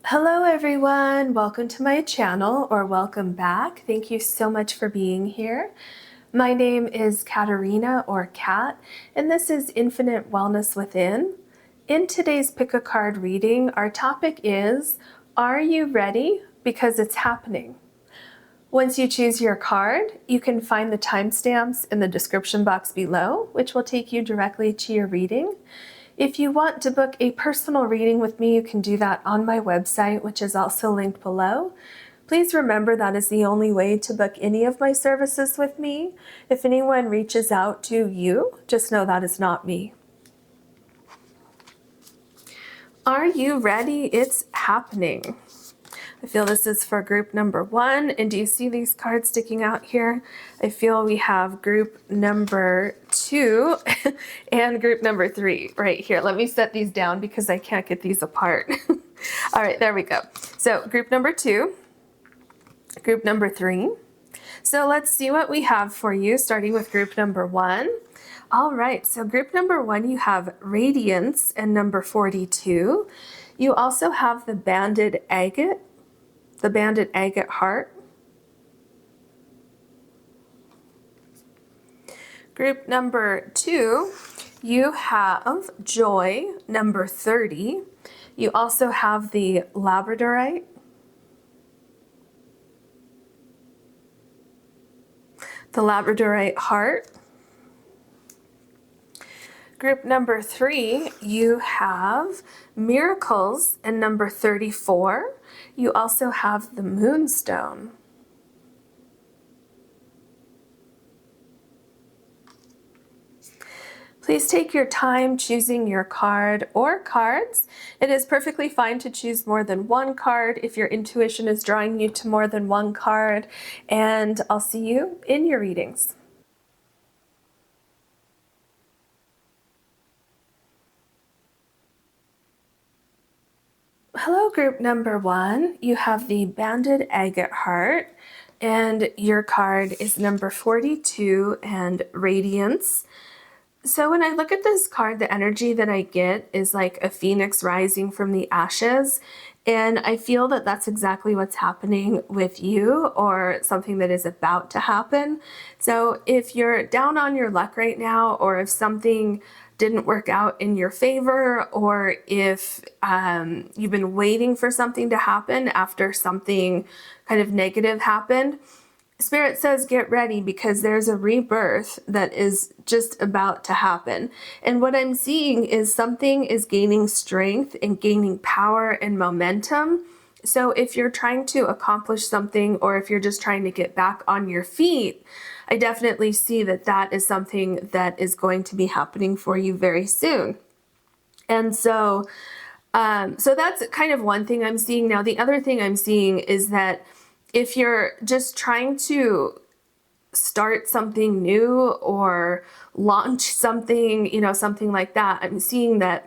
Hello everyone, welcome to my channel, or welcome back. Thank you so much for being here. My name is Caterina, or Kat, and this is Infinite Wellness Within. In today's Pick a Card reading, our topic is, are you ready? Because it's happening. Once you choose your card, you can find the timestamps in the description box below, which will take you directly to your reading. If you want to book a personal reading with me, you can do that on my website, which is also linked below. Please remember that is the only way to book any of my services with me. If anyone reaches out to you, just know that is not me. Are you ready? It's happening. I feel this is for group number 1. And do you see these cards sticking out here? I feel we have group number 2 and group number 3 right here. Let me set these down because I can't get these apart. All right, there we go. So group number 2, group number 3. So let's see what we have for you, starting with group number 1. All right, so group number 1, you have Radiance and number 42. You also have the Banded Agate. The Banded Agate Heart. Group number 2, you have Joy, number 30. You also have the Labradorite. The Labradorite Heart. Group number 3, you have Miracles, and number 34. You also have the Moonstone. Please take your time choosing your card or cards. It is perfectly fine to choose more than one card if your intuition is drawing you to more than one card. And I'll see you in your readings. Hello, group number 1. You have the Banded Agate Heart, and your card is number 42 and Radiance. So when I look at this card, the energy that I get is like a phoenix rising from the ashes. And I feel that that's exactly what's happening with you, or something that is about to happen. So if you're down on your luck right now, or if something didn't work out in your favor, or if you've been waiting for something to happen after something kind of negative happened, Spirit says get ready, because there's a rebirth that is just about to happen. And what I'm seeing is something is gaining strength and gaining power and momentum. So if you're trying to accomplish something, or if you're just trying to get back on your feet, I definitely see that that is something that is going to be happening for you very soon. And so, so that's kind of one thing I'm seeing. Now, the other thing I'm seeing is that if you're just trying to start something new or launch something, something like that, I'm seeing that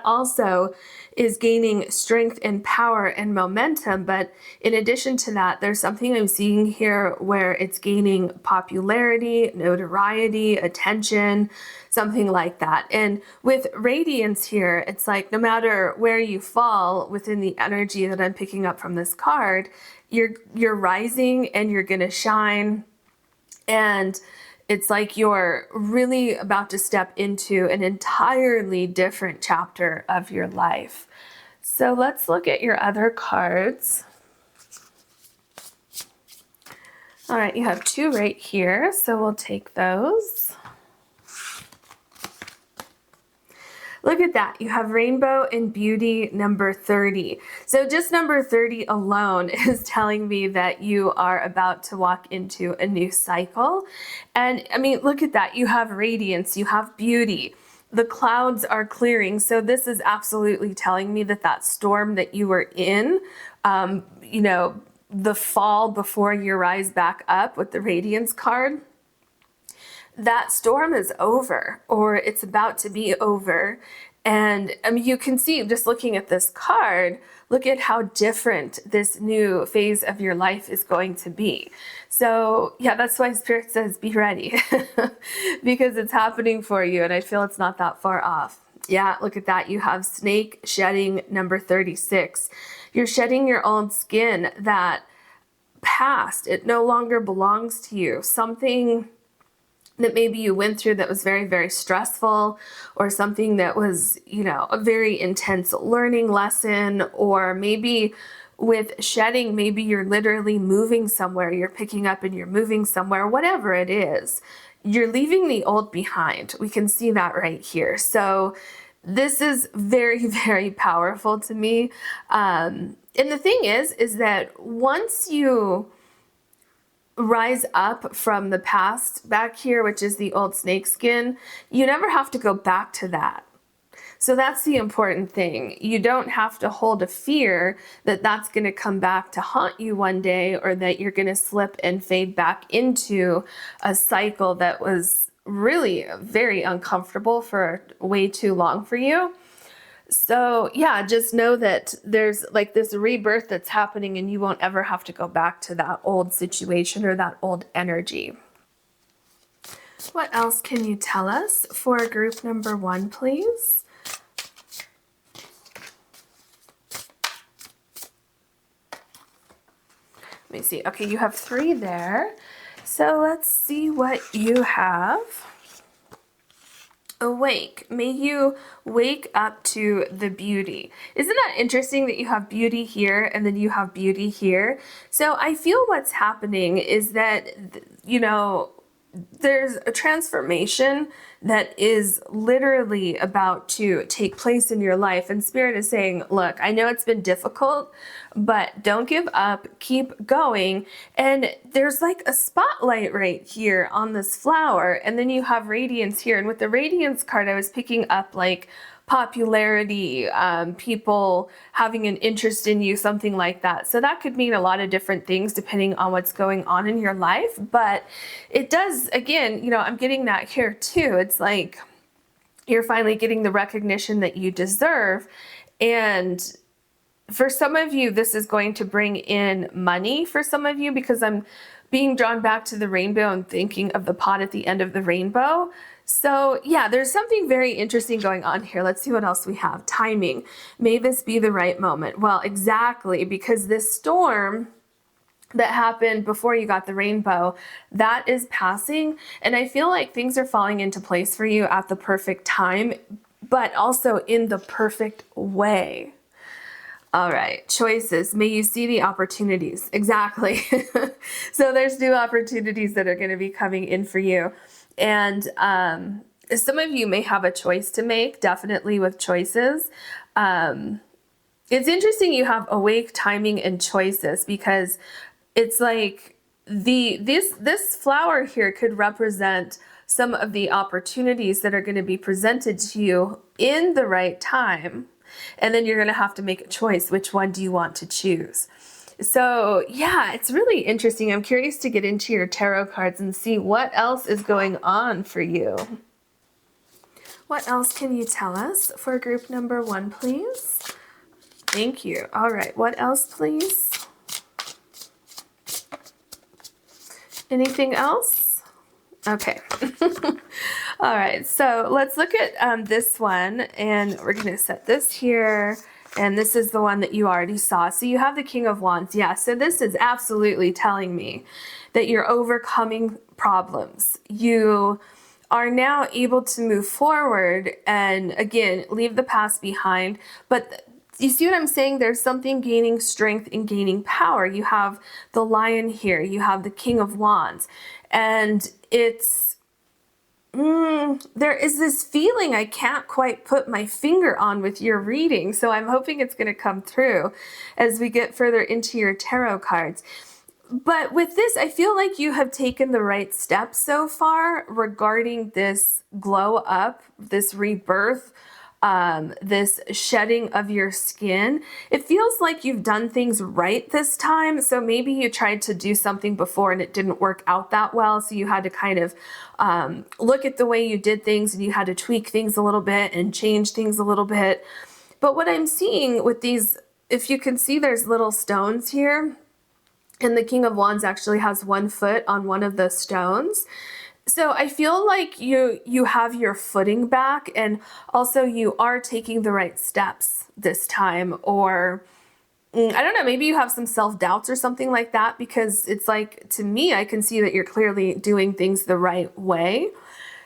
also is gaining strength and power and momentum. But in addition to that, there's something I'm seeing here where it's gaining popularity, notoriety, attention, something like that. And with Radiance here, it's like no matter where you fall within the energy that I'm picking up from this card, you're rising and you're gonna shine. And it's like you're really about to step into an entirely different chapter of your life. So let's look at your other cards. All right, you have 2 right here, so we'll take those. Look at that. You have Rainbow and Beauty, number 30. So just number 30 alone is telling me that you are about to walk into a new cycle. And I mean, look at that. You have Radiance, you have Beauty. The clouds are clearing. So this is absolutely telling me that that storm that you were in, the fall before you rise back up with the Radiance card, that storm is over, or it's about to be over. And I mean, you can see just looking at this card, look at how different this new phase of your life is going to be. So yeah, that's why Spirit says be ready because it's happening for you. And I feel it's not that far off. Yeah, look at that. You have snake shedding number 36. You're shedding your old skin that past. It no longer belongs to you. Something that maybe you went through that was very, very stressful, or something that was, a very intense learning lesson, or maybe with shedding, maybe you're literally moving somewhere, you're picking up and you're moving somewhere, whatever it is, you're leaving the old behind. We can see that right here. So this is very, very powerful to me. And the thing is that once you rise up from the past back here, which is the old snakeskin, you never have to go back to that. So that's the important thing. You don't have to hold a fear that that's going to come back to haunt you one day, or that you're going to slip and fade back into a cycle that was really very uncomfortable for way too long for you. So yeah, just know that there's like this rebirth that's happening, and you won't ever have to go back to that old situation or that old energy. What else can you tell us for group number 1, please? Let me see. Okay, you have 3 there. So let's see what you have. Awake. May you wake up to the beauty. Isn't that interesting that you have beauty here and then you have beauty here? So I feel what's happening is that, there's a transformation that is literally about to take place in your life. And Spirit is saying, look, I know it's been difficult, but don't give up, keep going. And there's like a spotlight right here on this flower. And then you have radiance here. And with the radiance card, I was picking up like popularity, people having an interest in you, something like that. So that could mean a lot of different things depending on what's going on in your life. But it does, again, I'm getting that here too. It's like you're finally getting the recognition that you deserve. And for some of you, this is going to bring in money for some of you, because I'm being drawn back to the rainbow and thinking of the pot at the end of the rainbow. So yeah, there's something very interesting going on here. Let's see what else we have. Timing. May this be the right moment. Well, exactly, because this storm that happened before you got the rainbow, that is passing. And I feel like things are falling into place for you at the perfect time, but also in the perfect way. All right, choices. May you see the opportunities. Exactly. So there's new opportunities that are going to be coming in for you. And some of you may have a choice to make, definitely with choices. It's interesting you have awake, timing, and choices, because it's like this flower here could represent some of the opportunities that are going to be presented to you in the right time. And then you're going to have to make a choice. Which one do you want to choose? So yeah, it's really interesting. I'm curious to get into your tarot cards and see what else is going on for you. What else can you tell us for group number 1, please? Thank you. All right, what else, please? Anything else? Okay. All right, so let's look at this one, and we're going to set this here. And this is the one that you already saw. So you have the King of Wands. Yeah, so this is absolutely telling me that you're overcoming problems. You are now able to move forward and, again, leave the past behind. But you see what I'm saying? There's something gaining strength and gaining power. You have the Lion here. You have the King of Wands. And it's... there is this feeling I can't quite put my finger on with your reading, so I'm hoping it's going to come through as we get further into your tarot cards. But with this, I feel like you have taken the right steps so far regarding this glow up, this rebirth, this shedding of your skin. It feels like you've done things right this time. So maybe you tried to do something before and it didn't work out that well. So you had to kind of look at the way you did things, and you had to tweak things a little bit and change things a little bit. But what I'm seeing with these, if you can see, there's little stones here, and the King of Wands actually has 1 foot on one of the stones. So I feel like you have your footing back, and also you are taking the right steps this time, or I don't know, maybe you have some self-doubts or something like that, because it's like, to me, I can see that you're clearly doing things the right way.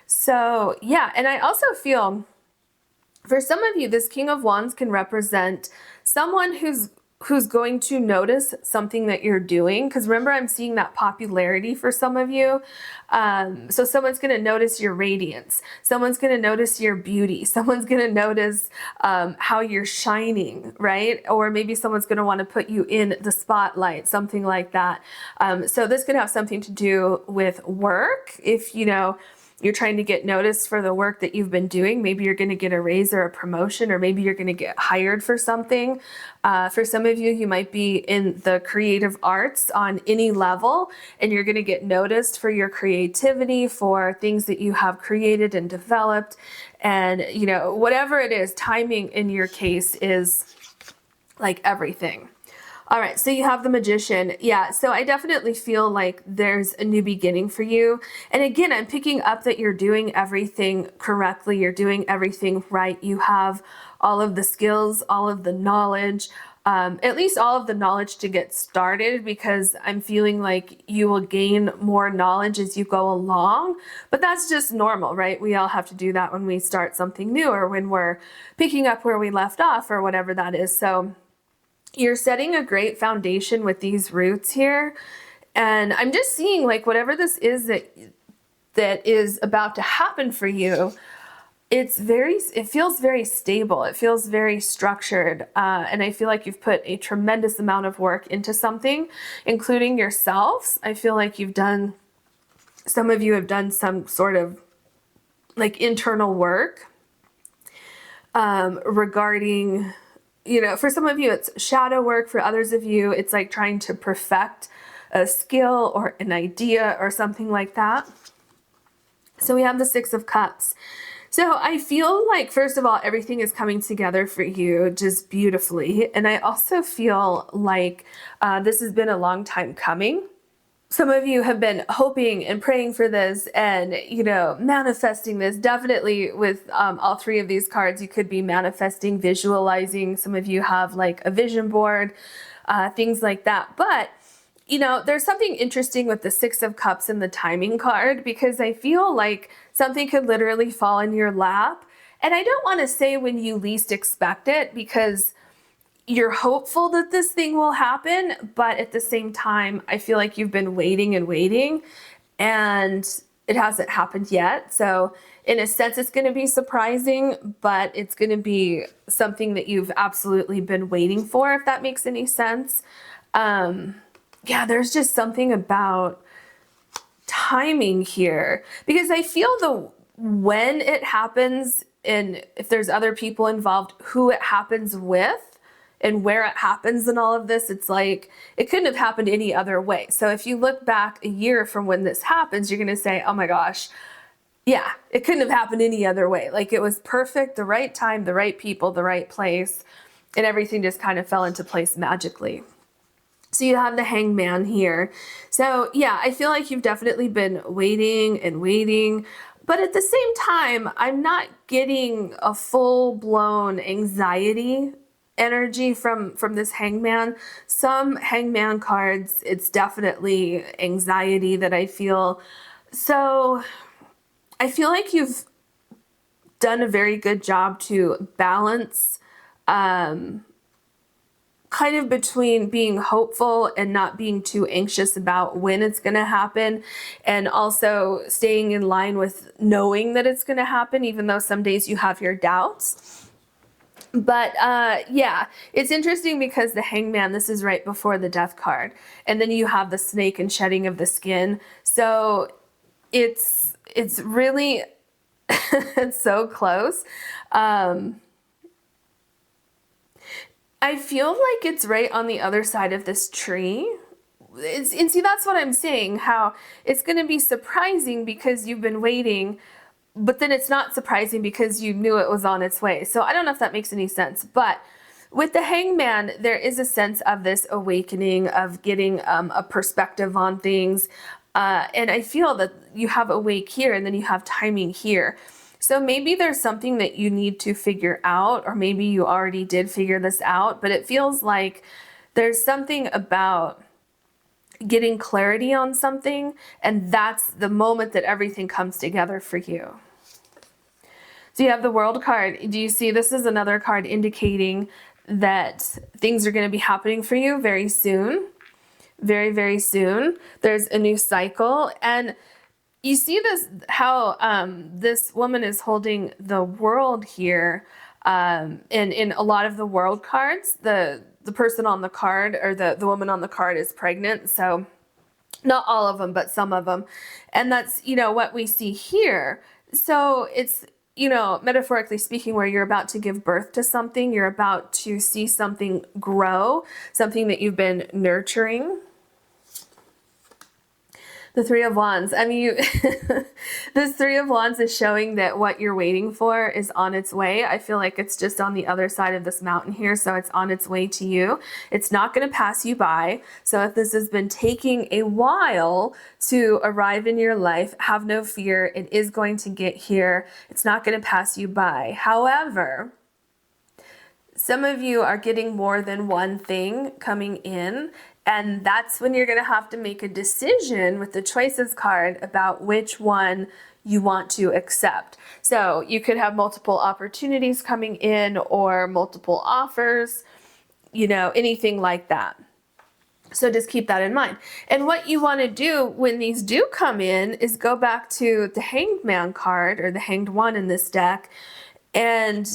So yeah, and I also feel for some of you, this King of Wands can represent someone who's going to notice something that you're doing. Because remember, I'm seeing that popularity for some of you. So someone's going to notice your radiance. Someone's going to notice your beauty. Someone's going to notice how you're shining, right? Or maybe someone's going to want to put you in the spotlight, something like that. So this could have something to do with work. If, you're trying to get noticed for the work that you've been doing. Maybe you're going to get a raise or a promotion, or maybe you're going to get hired for something. For some of you, you might be in the creative arts on any level, and you're going to get noticed for your creativity, for things that you have created and developed. And, whatever it is, timing in your case is like everything. All right, so you have the Magician. Yeah, so I definitely feel like there's a new beginning for you. And again, I'm picking up that you're doing everything correctly. You're doing everything right. You have all of the skills, all of the knowledge, at least all of the knowledge to get started, because I'm feeling like you will gain more knowledge as you go along. But that's just normal, right? We all have to do that when we start something new, or when we're picking up where we left off, or whatever that is. So you're setting a great foundation with these roots here. And I'm just seeing, like, whatever this is that is about to happen for you, it feels very stable. It feels very structured. And I feel like you've put a tremendous amount of work into something, including yourselves. I feel like some of you have done some sort of like internal work regarding, for some of you, it's shadow work. For others of you, it's like trying to perfect a skill or an idea or something like that. So we have the Six of Cups. So I feel like, first of all, everything is coming together for you just beautifully. And I also feel like this has been a long time coming. Some of you have been hoping and praying for this and, manifesting this. Definitely with all three of these cards, you could be manifesting, visualizing. Some of you have like a vision board, things like that. But, there's something interesting with the Six of Cups and the timing card, because I feel like something could literally fall in your lap. And I don't want to say when you least expect it, because you're hopeful that this thing will happen, but at the same time, I feel like you've been waiting and waiting, and it hasn't happened yet. So in a sense, it's going to be surprising, but it's going to be something that you've absolutely been waiting for, if that makes any sense. Yeah, there's just something about timing here, because I feel when it happens, and if there's other people involved, who it happens with, and where it happens and all of this, it's like, it couldn't have happened any other way. So if you look back a year from when this happens, you're going to say, oh my gosh, yeah, it couldn't have happened any other way. Like, it was perfect, the right time, the right people, the right place, and everything just kind of fell into place magically. So you have the Hangman here. So yeah, I feel like you've definitely been waiting and waiting. But at the same time, I'm not getting a full-blown anxiety energy from this Hangman. Some Hangman cards, it's definitely anxiety that I feel. So I feel like you've done a very good job to balance kind of between being hopeful and not being too anxious about when it's going to happen, and also staying in line with knowing that it's going to happen, even though some days you have your doubts. But yeah, it's interesting because the Hangman, this is right before the Death card. And then you have the snake and shedding of the skin. So it's really, it's so close. I feel like it's right on the other side of this tree. And see, that's what I'm saying, how it's going to be surprising because you've been waiting, but then it's not surprising because you knew it was on its way. So I don't know if that makes any sense, but with the Hangman, there is a sense of this awakening, of getting a perspective on things. And I feel that you have awake here and then you have timing here. So maybe there's something that you need to figure out, or maybe you already did figure this out, but it feels like there's something about getting clarity on something, and that's the moment that everything comes together for you. So you have the World card. Do you see this is another card indicating that things are going to be happening for you very soon? Very, very soon. There's a new cycle. And you see this, how this woman is holding the world here. And in a lot of the World cards, the person on the card, or the woman on the card, is pregnant. So not all of them, but some of them. And that's, what we see here. So it's, metaphorically speaking, where you're about to give birth to something, you're about to see something grow, something that you've been nurturing. The Three of Wands. I mean, this Three of Wands is showing that what you're waiting for is on its way. I feel like it's just on the other side of this mountain here, so it's on its way to you. It's not going to pass you by. So if this has been taking a while to arrive in your life, have no fear. It is going to get here. It's not going to pass you by. However, some of you are getting more than one thing coming in, and that's when you're going to have to make a decision with the Choices card about which one you want to accept. So you could have multiple opportunities coming in, or multiple offers, anything like that. So just keep that in mind. And what you want to do when these do come in is go back to the Hanged Man card, or the Hanged One in this deck, and,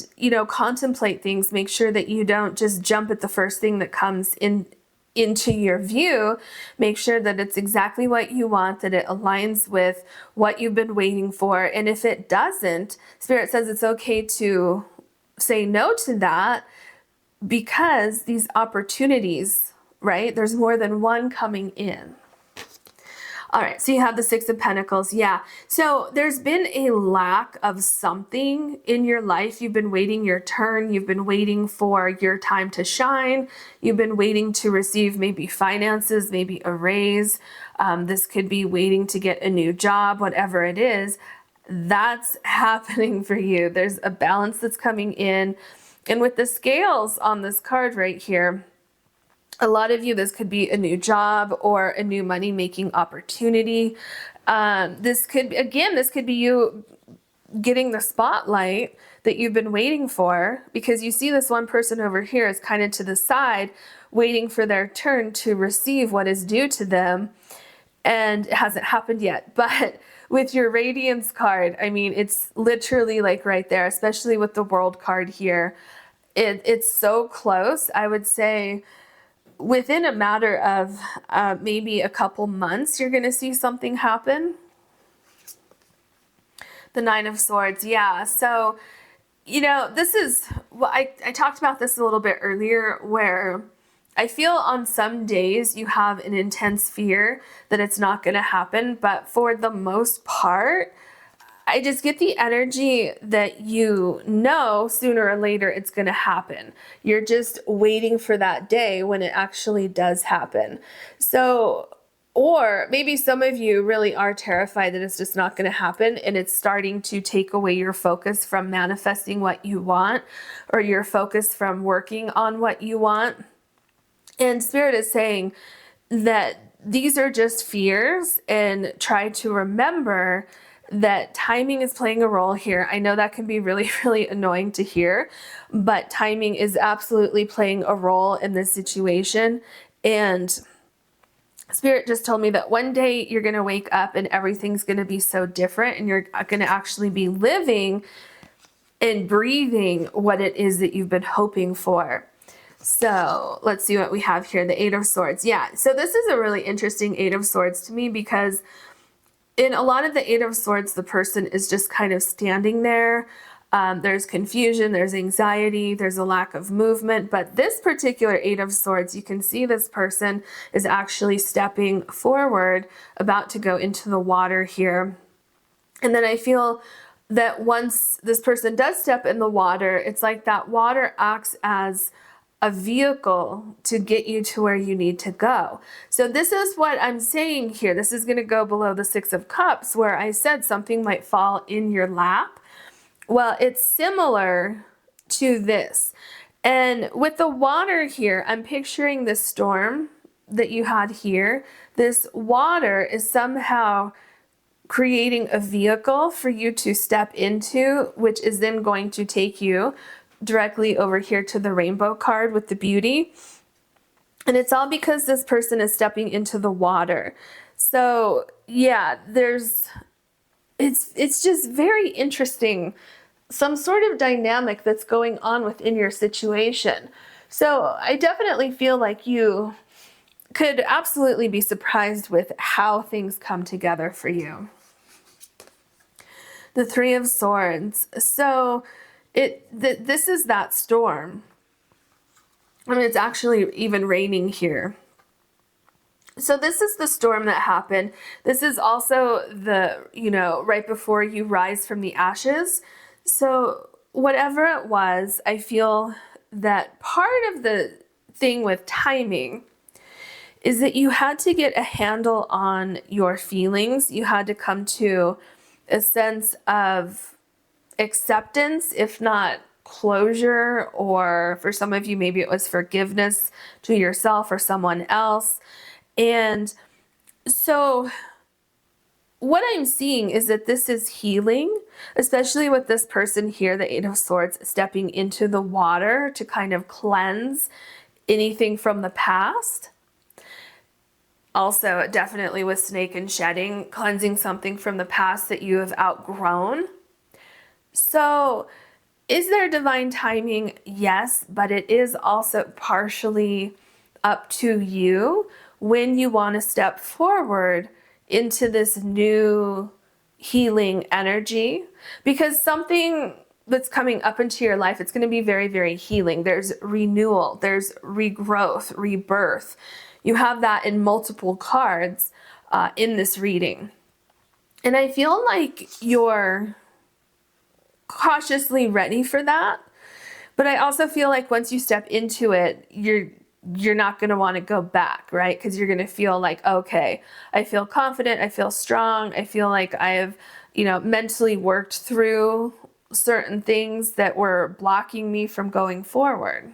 contemplate things. Make sure that you don't just jump at the first thing that comes into your view. Make sure that it's exactly what you want, that it aligns with what you've been waiting for. And if it doesn't, Spirit says it's okay to say no to that, because these opportunities, right? There's more than one coming in. All right, so you have the Six of Pentacles. Yeah, so there's been a lack of something in your life. You've been waiting your turn. You've been waiting for your time to shine. You've been waiting to receive maybe finances, maybe a raise. This could be waiting to get a new job, whatever it is. That's happening for you. There's a balance that's coming in. And with the scales on this card right here, a lot of you, this could be a new job or a new money-making opportunity. This could be you getting the spotlight that you've been waiting for, because you see this one person over here is kind of to the side, waiting for their turn to receive what is due to them, and it hasn't happened yet. But with your Radiance card, I mean, it's literally like right there, especially with the World card here. It's so close. I would say within a matter of maybe a couple months, you're going to see something happen. The Nine of Swords. Yeah. So, this is, well, I talked about this a little bit earlier, where I feel on some days you have an intense fear that it's not going to happen. But for the most part, I just get the energy that sooner or later it's going to happen. You're just waiting for that day when it actually does happen. So, or maybe some of you really are terrified that it's just not going to happen, and it's starting to take away your focus from manifesting what you want, or your focus from working on what you want. And Spirit is saying that these are just fears, and try to remember that timing is playing a role here. I know that can be really, really annoying to hear, but timing is absolutely playing a role in this situation. And Spirit just told me that one day you're going to wake up and everything's going to be so different, and you're going to actually be living and breathing what it is that you've been hoping for. So let's see what we have here. The Eight of Swords. Yeah, so this is a really interesting Eight of Swords to me, because in a lot of the Eight of Swords, the person is just kind of standing there. There's confusion, there's anxiety, there's a lack of movement. But this particular Eight of Swords, you can see this person is actually stepping forward, about to go into the water here. And then I feel that once this person does step in the water, it's like that water acts as a vehicle to get you to where you need to go. So this is what I'm saying here. This is going to go below the Six of Cups, where I said something might fall in your lap. Well, it's similar to this. And with the water here, I'm picturing this storm that you had here. This water is somehow creating a vehicle for you to step into, which is then going to take you directly over here to the rainbow card with the beauty. And it's all because this person is stepping into the water. So yeah, it's just very interesting, some sort of dynamic that's going on within your situation. So I definitely feel like you could absolutely be surprised with how things come together for you. The Three of Swords. So this is that storm. I mean, it's actually even raining here. So this is the storm that happened. This is also the, right before you rise from the ashes. So whatever it was, I feel that part of the thing with timing is that you had to get a handle on your feelings. You had to come to a sense of acceptance, if not closure, or for some of you, maybe it was forgiveness to yourself or someone else. And so what I'm seeing is that this is healing, especially with this person here, the Eight of Swords, stepping into the water to kind of cleanse anything from the past. Also, definitely with snake and shedding, cleansing something from the past that you have outgrown. So is there divine timing? Yes, but it is also partially up to you when you want to step forward into this new healing energy, because something that's coming up into your life, it's going to be very, very healing. There's renewal, there's regrowth, rebirth. You have that in multiple cards in this reading. And I feel like you're cautiously ready for that. But I also feel like once you step into it, you're not going to want to go back, right? Because you're going to feel like, okay, I feel confident, I feel strong, I feel like I have, mentally worked through certain things that were blocking me from going forward.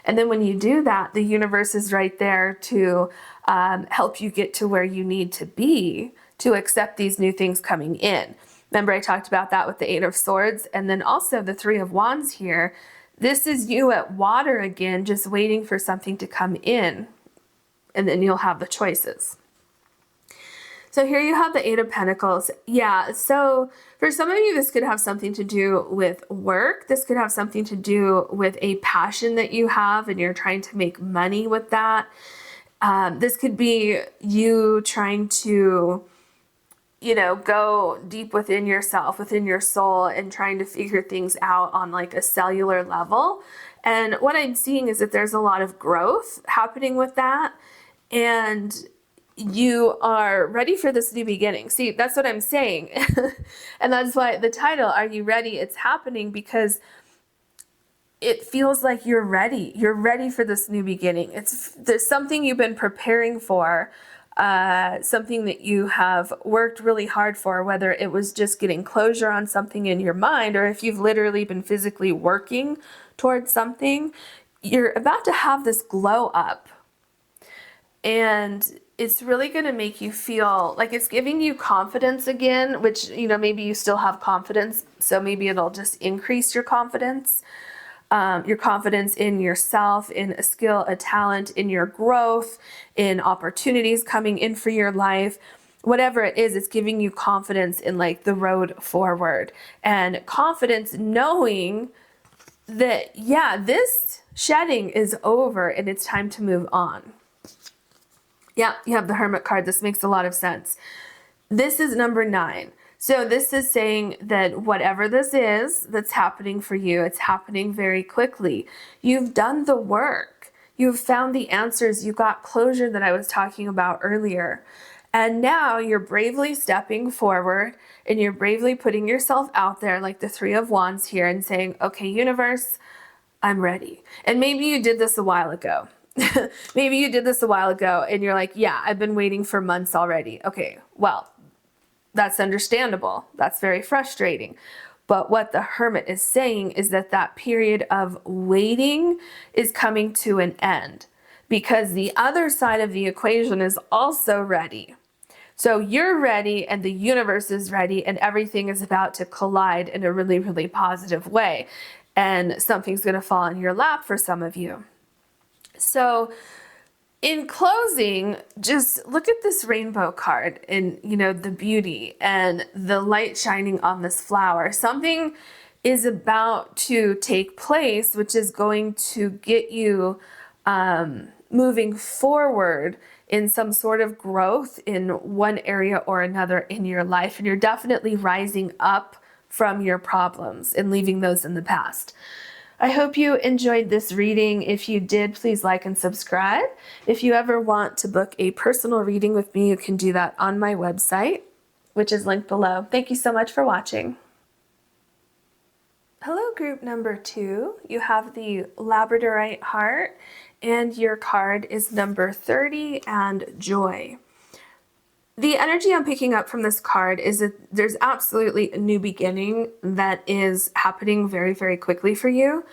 And then when you do that, the universe is right there to help you get to where you need to be to accept these new things coming in. Remember, I talked about that with the Eight of Swords, and then also the Three of Wands here. This is you at water again, just waiting for something to come in, and then you'll have the choices. So here you have the Eight of Pentacles. Yeah, so for some of you, this could have something to do with work. This could have something to do with a passion that you have and you're trying to make money with that. This could be you trying to, go deep within yourself, within your soul, and trying to figure things out on like a cellular level. And what I'm seeing is that there's a lot of growth happening with that. And you are ready for this new beginning. See, that's what I'm saying. And that's why the title, Are You Ready? It's happening because it feels like you're ready. You're ready for this new beginning. There's something you've been preparing for, something that you have worked really hard for, whether it was just getting closure on something in your mind, or if you've literally been physically working towards something, you're about to have this glow up. And it's really going to make you feel like it's giving you confidence again, which, maybe you still have confidence. So maybe it'll just increase your confidence in yourself, in a skill, a talent, in your growth, in opportunities coming in for your life. Whatever it is, it's giving you confidence in like the road forward, and confidence knowing that, yeah, this shedding is over and it's time to move on. Yeah, you have the Hermit card. This makes a lot of sense. This is number 9. So this is saying that whatever this is that's happening for you, it's happening very quickly. You've done the work. You've found the answers. You got closure that I was talking about earlier. And now you're bravely stepping forward and you're bravely putting yourself out there like the Three of Wands here and saying, okay, universe, I'm ready. And maybe you did this a while ago. Maybe you did this a while ago and you're like, yeah, I've been waiting for months already. Okay, well, that's understandable. That's very frustrating. But what the hermit is saying is that that period of waiting is coming to an end, because the other side of the equation is also ready. So you're ready and the universe is ready and everything is about to collide in a really, really positive way. And something's going to fall in your lap for some of you. So in closing, just look at this rainbow card and, the beauty and the light shining on this flower. Something is about to take place, which is going to get you moving forward in some sort of growth in one area or another in your life. And you're definitely rising up from your problems and leaving those in the past. I hope you enjoyed this reading. If you did, please like and subscribe. If you ever want to book a personal reading with me, you can do that on my website, which is linked below. Thank you so much for watching. Hello, group number 2. You have the Labradorite heart, and your card is number 30 and joy. The energy I'm picking up from this card is that there's absolutely a new beginning that is happening very, very quickly for you.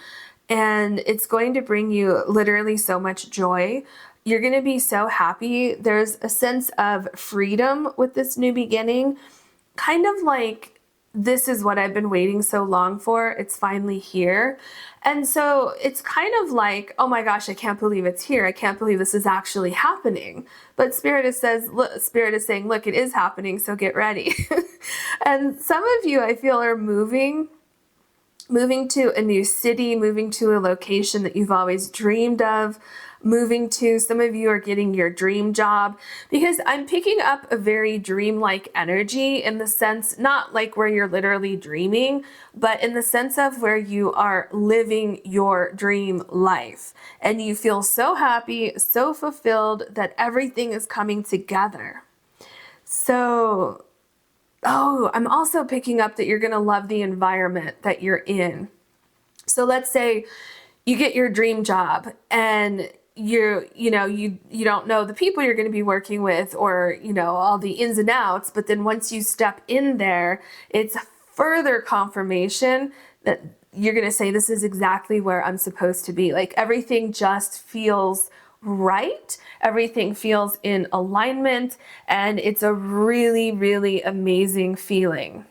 And it's going to bring you literally so much joy. You're going to be so happy. There's a sense of freedom with this new beginning, kind of like, this is what I've been waiting so long for. It's finally here. And so it's kind of like, oh my gosh, I can't believe it's here. I can't believe this is actually happening. But Spirit is saying, look, it is happening, so get ready. And some of you, I feel, are moving to a new city, moving to a location that you've always dreamed of, moving to. Some of you are getting your dream job, because I'm picking up a very dreamlike energy, in the sense, not like where you're literally dreaming, but in the sense of where you are living your dream life and you feel so happy, so fulfilled that everything is coming together. So, I'm also picking up that you're going to love the environment that you're in. So let's say you get your dream job and you don't know the people you're going to be working with, or, all the ins and outs. But then once you step in there, it's further confirmation that you're going to say, this is exactly where I'm supposed to be. Like, everything just feels right. Everything feels in alignment, and it's a really, really amazing feeling.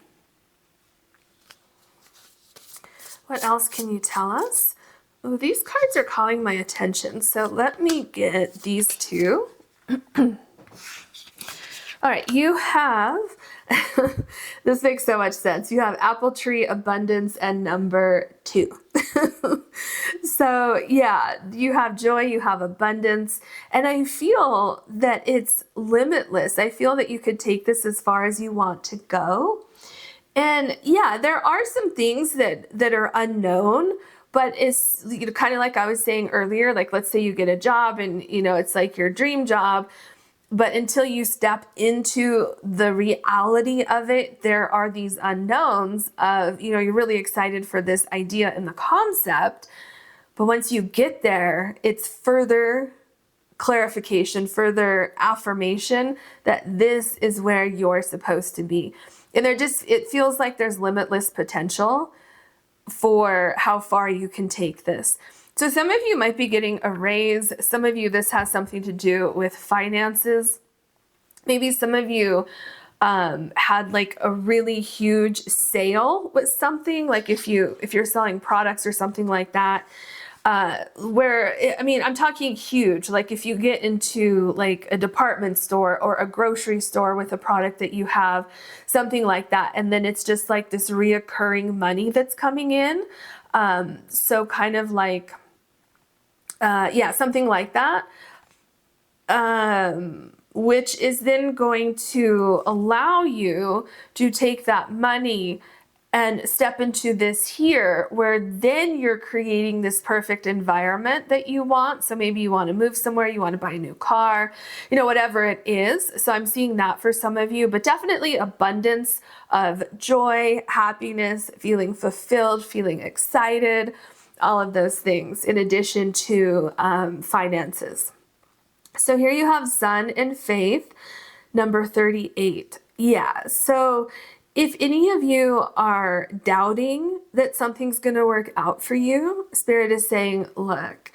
What else can you tell us? Oh, these cards are calling my attention, so let me get these two. All right, you have, this makes so much sense. You have apple tree, abundance, and number 2. So yeah, you have joy, you have abundance, and I feel that it's limitless. I feel that you could take this as far as you want to go. And yeah, there are some things that are unknown, but it's kind of like I was saying earlier, like, let's say you get a job and, it's like your dream job, but until you step into the reality of it, there are these unknowns of, you're really excited for this idea and the concept, but once you get there, it's further clarification, further affirmation that this is where you're supposed to be. And it feels like there's limitless potential for how far you can take this. So some of you might be getting a raise. Some of you, this has something to do with finances. Maybe some of you had like a really huge sale with something, like if you're selling products or something like that. I'm talking huge, like if you get into like a department store or a grocery store with a product that you have, something like that. And then it's just like this reoccurring money that's coming in. So kind of like, something like that. Which is then going to allow you to take that money and step into this here, where then you're creating this perfect environment that you want. So maybe you want to move somewhere, you want to buy a new car, whatever it is. So I'm seeing that for some of you, but definitely abundance of joy, happiness, feeling fulfilled, feeling excited. all of those things in addition to finances. So here you have Sun and Faith, number 38. Yeah, so if any of you are doubting that something's going to work out for you, Spirit is saying, look,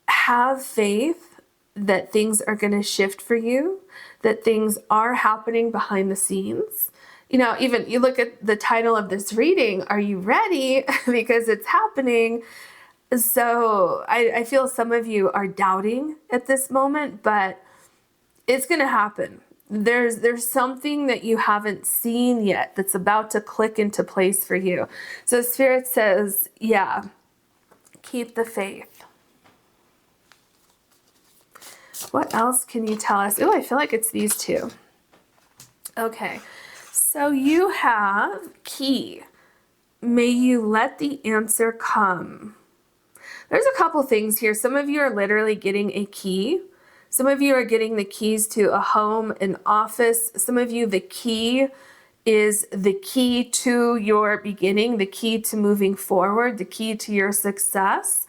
have faith that things are going to shift for you, that things are happening behind the scenes. You know, even you look at the title of this reading, are you ready? Because it's happening. So I feel some of you are doubting at this moment, but it's going to happen. There's something that you haven't seen yet that's about to click into place for you. So Spirit says, yeah, keep the faith. What else can you tell us? Oh, I feel like it's these two. Okay, so you have key. May you let the answer come. There's a couple things here. Some of you are literally getting a key. Some of you are getting the keys to a home, an office. Some of you, the key is the key to your beginning, the key to moving forward, the key to your success.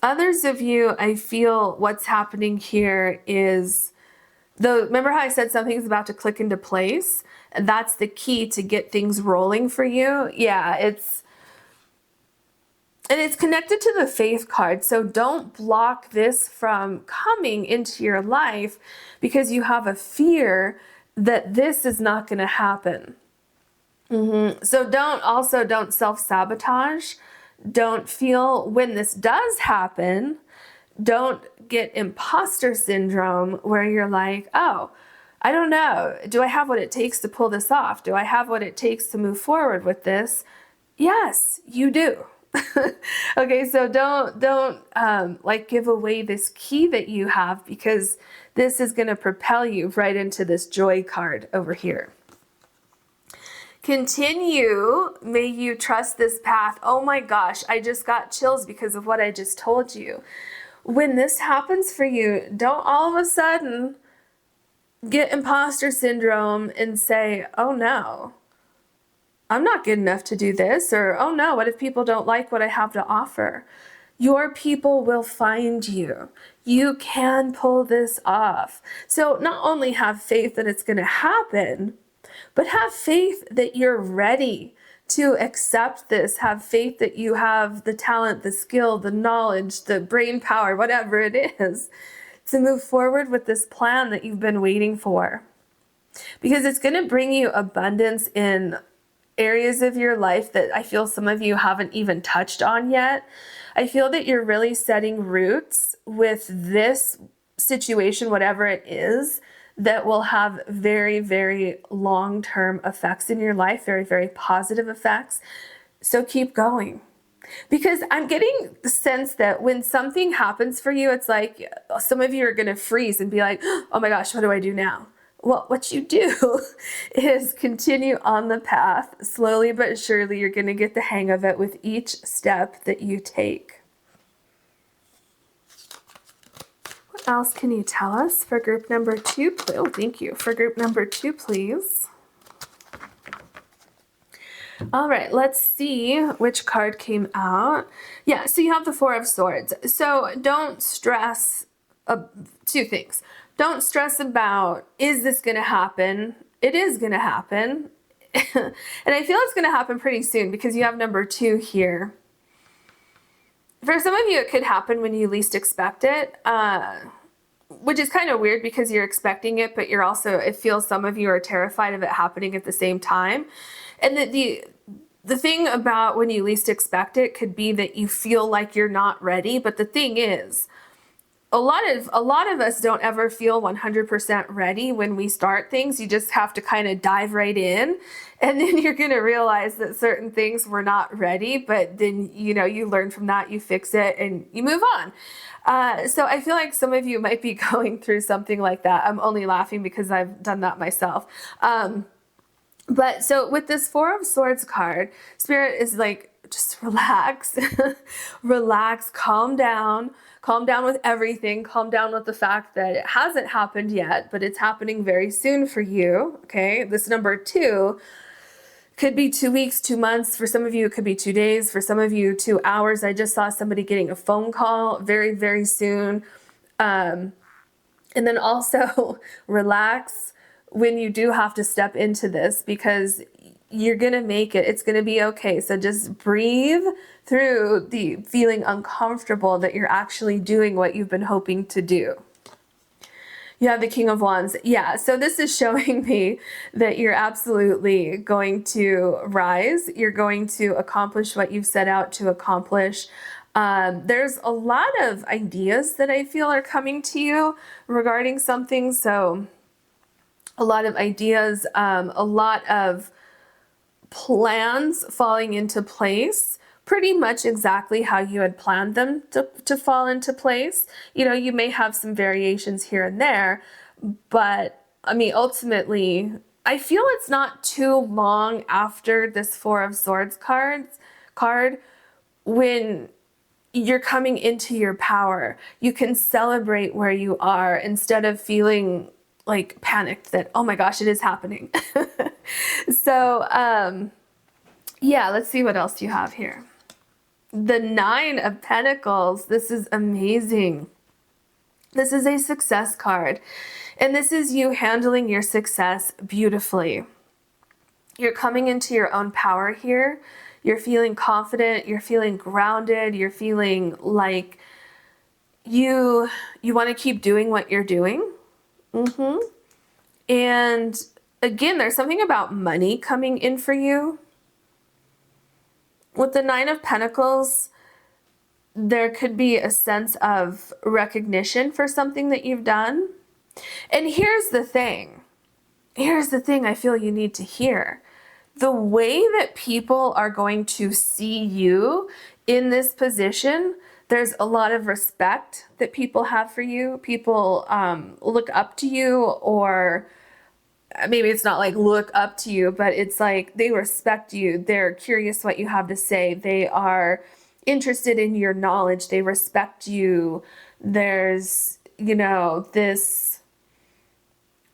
Others of you, I feel what's happening here is, remember how I said something's about to click into place? And that's the key to get things rolling for you. Yeah, it's connected to the faith card. So don't block this from coming into your life because you have a fear that this is not going to happen. So don't self-sabotage. Don't feel when this does happen, don't get imposter syndrome where you're like, oh, I don't know. Do I have what it takes to pull this off? Do I have what it takes to move forward with this? Yes, you do. Okay, so don't like give away this key that you have because this is going to propel you right into this joy card over here. Continue, may you trust this path. Oh my gosh, I just got chills because of what I just told you. When this happens for you, don't all of a sudden get imposter syndrome and say, oh no, I'm not good enough to do this, or oh no, what if people don't like what I have to offer? Your people will find you. You can pull this off. So not only have faith that it's going to happen, but have faith that you're ready to accept this. Have faith that you have the talent, the skill, the knowledge, the brain power, whatever it is, to move forward with this plan that you've been waiting for. Because it's going to bring you abundance in areas of your life that I feel some of you haven't even touched on yet. I feel that you're really setting roots with this situation, whatever it is, that will have very, very long-term effects in your life, very, very positive effects. So keep going. Because I'm getting the sense that when something happens for you, it's like some of you are going to freeze and be like, oh my gosh, what do I do now? Well, what you do is continue on the path. Slowly but surely, you're going to get the hang of it with each step that you take. What else can you tell us for group number 2? Oh, thank you. For group number 2, please. All right, let's see which card came out. Yeah, so you have the 4 of Swords. So don't stress, 2 things. Don't stress about, is this going to happen? It is going to happen. And I feel it's going to happen pretty soon because you have number 2 here. For some of you, it could happen when you least expect it, which is kind of weird because you're expecting it, but you're also, it feels some of you are terrified of it happening at the same time. And the thing about when you least expect it could be that you feel like you're not ready. But the thing is, a lot of us don't ever feel 100% ready when we start things. You just have to kind of dive right in, and then you're going to realize that certain things were not ready, but then, you know, you learn from that, you fix it, and you move on. So I feel like some of you might be going through something like that. I'm only laughing because I've done that myself. But so with this 4 of Swords card, Spirit is like, just relax, relax, calm down with everything, calm down with the fact that it hasn't happened yet, but it's happening very soon for you, okay? This number 2 Could be 2 weeks, 2 months. For some of you, it could be 2 days. For some of you, 2 hours. I just saw somebody getting a phone call very, very soon. And then also relax when you do have to step into this, because you're going to make it. It's going to be okay. So just breathe through the feeling uncomfortable that you're actually doing what you've been hoping to do. You have the King of Wands. Yeah, so this is showing me that you're absolutely going to rise. You're going to accomplish what you've set out to accomplish. There's a lot of ideas that I feel are coming to you regarding something. So a lot of ideas, a lot of plans falling into place, pretty much exactly how you had planned them to fall into place. You know, you may have some variations here and there, but I mean, ultimately, I feel it's not too long after this Four of Swords card when you're coming into your power. You can celebrate where you are instead of feeling like panicked that, oh my gosh, it is happening. So, yeah, let's see what else you have here. The Nine of Pentacles. This is amazing. This is a success card, and this is you handling your success beautifully. You're coming into your own power here. You're feeling confident. You're feeling grounded. You're feeling like you want to keep doing what you're doing. And again, there's something about money coming in for you. With the Nine of Pentacles, there could be a sense of recognition for something that you've done. And here's the thing. Here's the thing I feel you need to hear. The way that people are going to see you in this position, there's a lot of respect that people have for you. People look up to you, or maybe it's not like look up to you, but it's like they respect you. They're curious what you have to say. They are interested in your knowledge. They respect you. There's, you know, this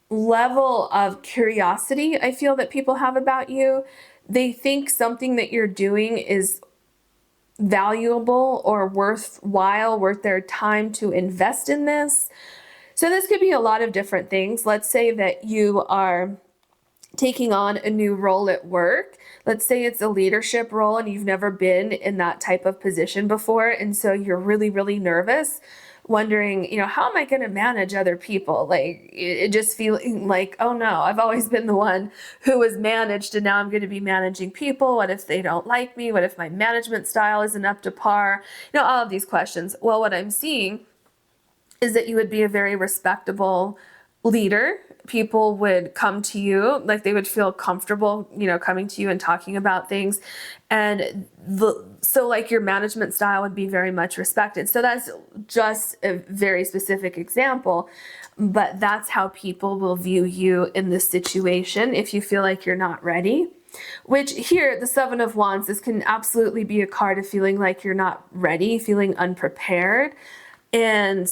level of curiosity I feel that people have about you. They think something that you're doing is valuable or worthwhile, worth their time to invest in this. So this could be a lot of different things. Let's say that you are taking on a new role at work. Let's say it's a leadership role and you've never been in that type of position before. And so you're really, really nervous, wondering, you know, how am I going to manage other people? Like it just feeling like, oh no, I've always been the one who was managed and now I'm going to be managing people. What if they don't like me? What if my management style isn't up to par? You know, all of these questions. Well, what I'm seeing is that you would be a very respectable leader. People would come to you, like they would feel comfortable, you know, coming to you and talking about things. And so like your management style would be very much respected. So that's just a very specific example, but that's how people will view you in this situation if you feel like you're not ready. Which here, the Seven of Wands, this can absolutely be a card of feeling like you're not ready, feeling unprepared. And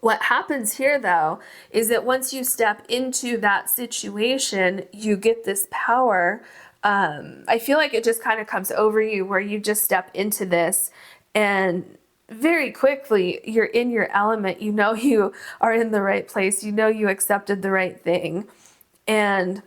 what happens here, though, is that once you step into that situation, you get this power. I feel like it just kind of comes over you where you just step into this and very quickly you're in your element. You know you are in the right place. You know you accepted the right thing. And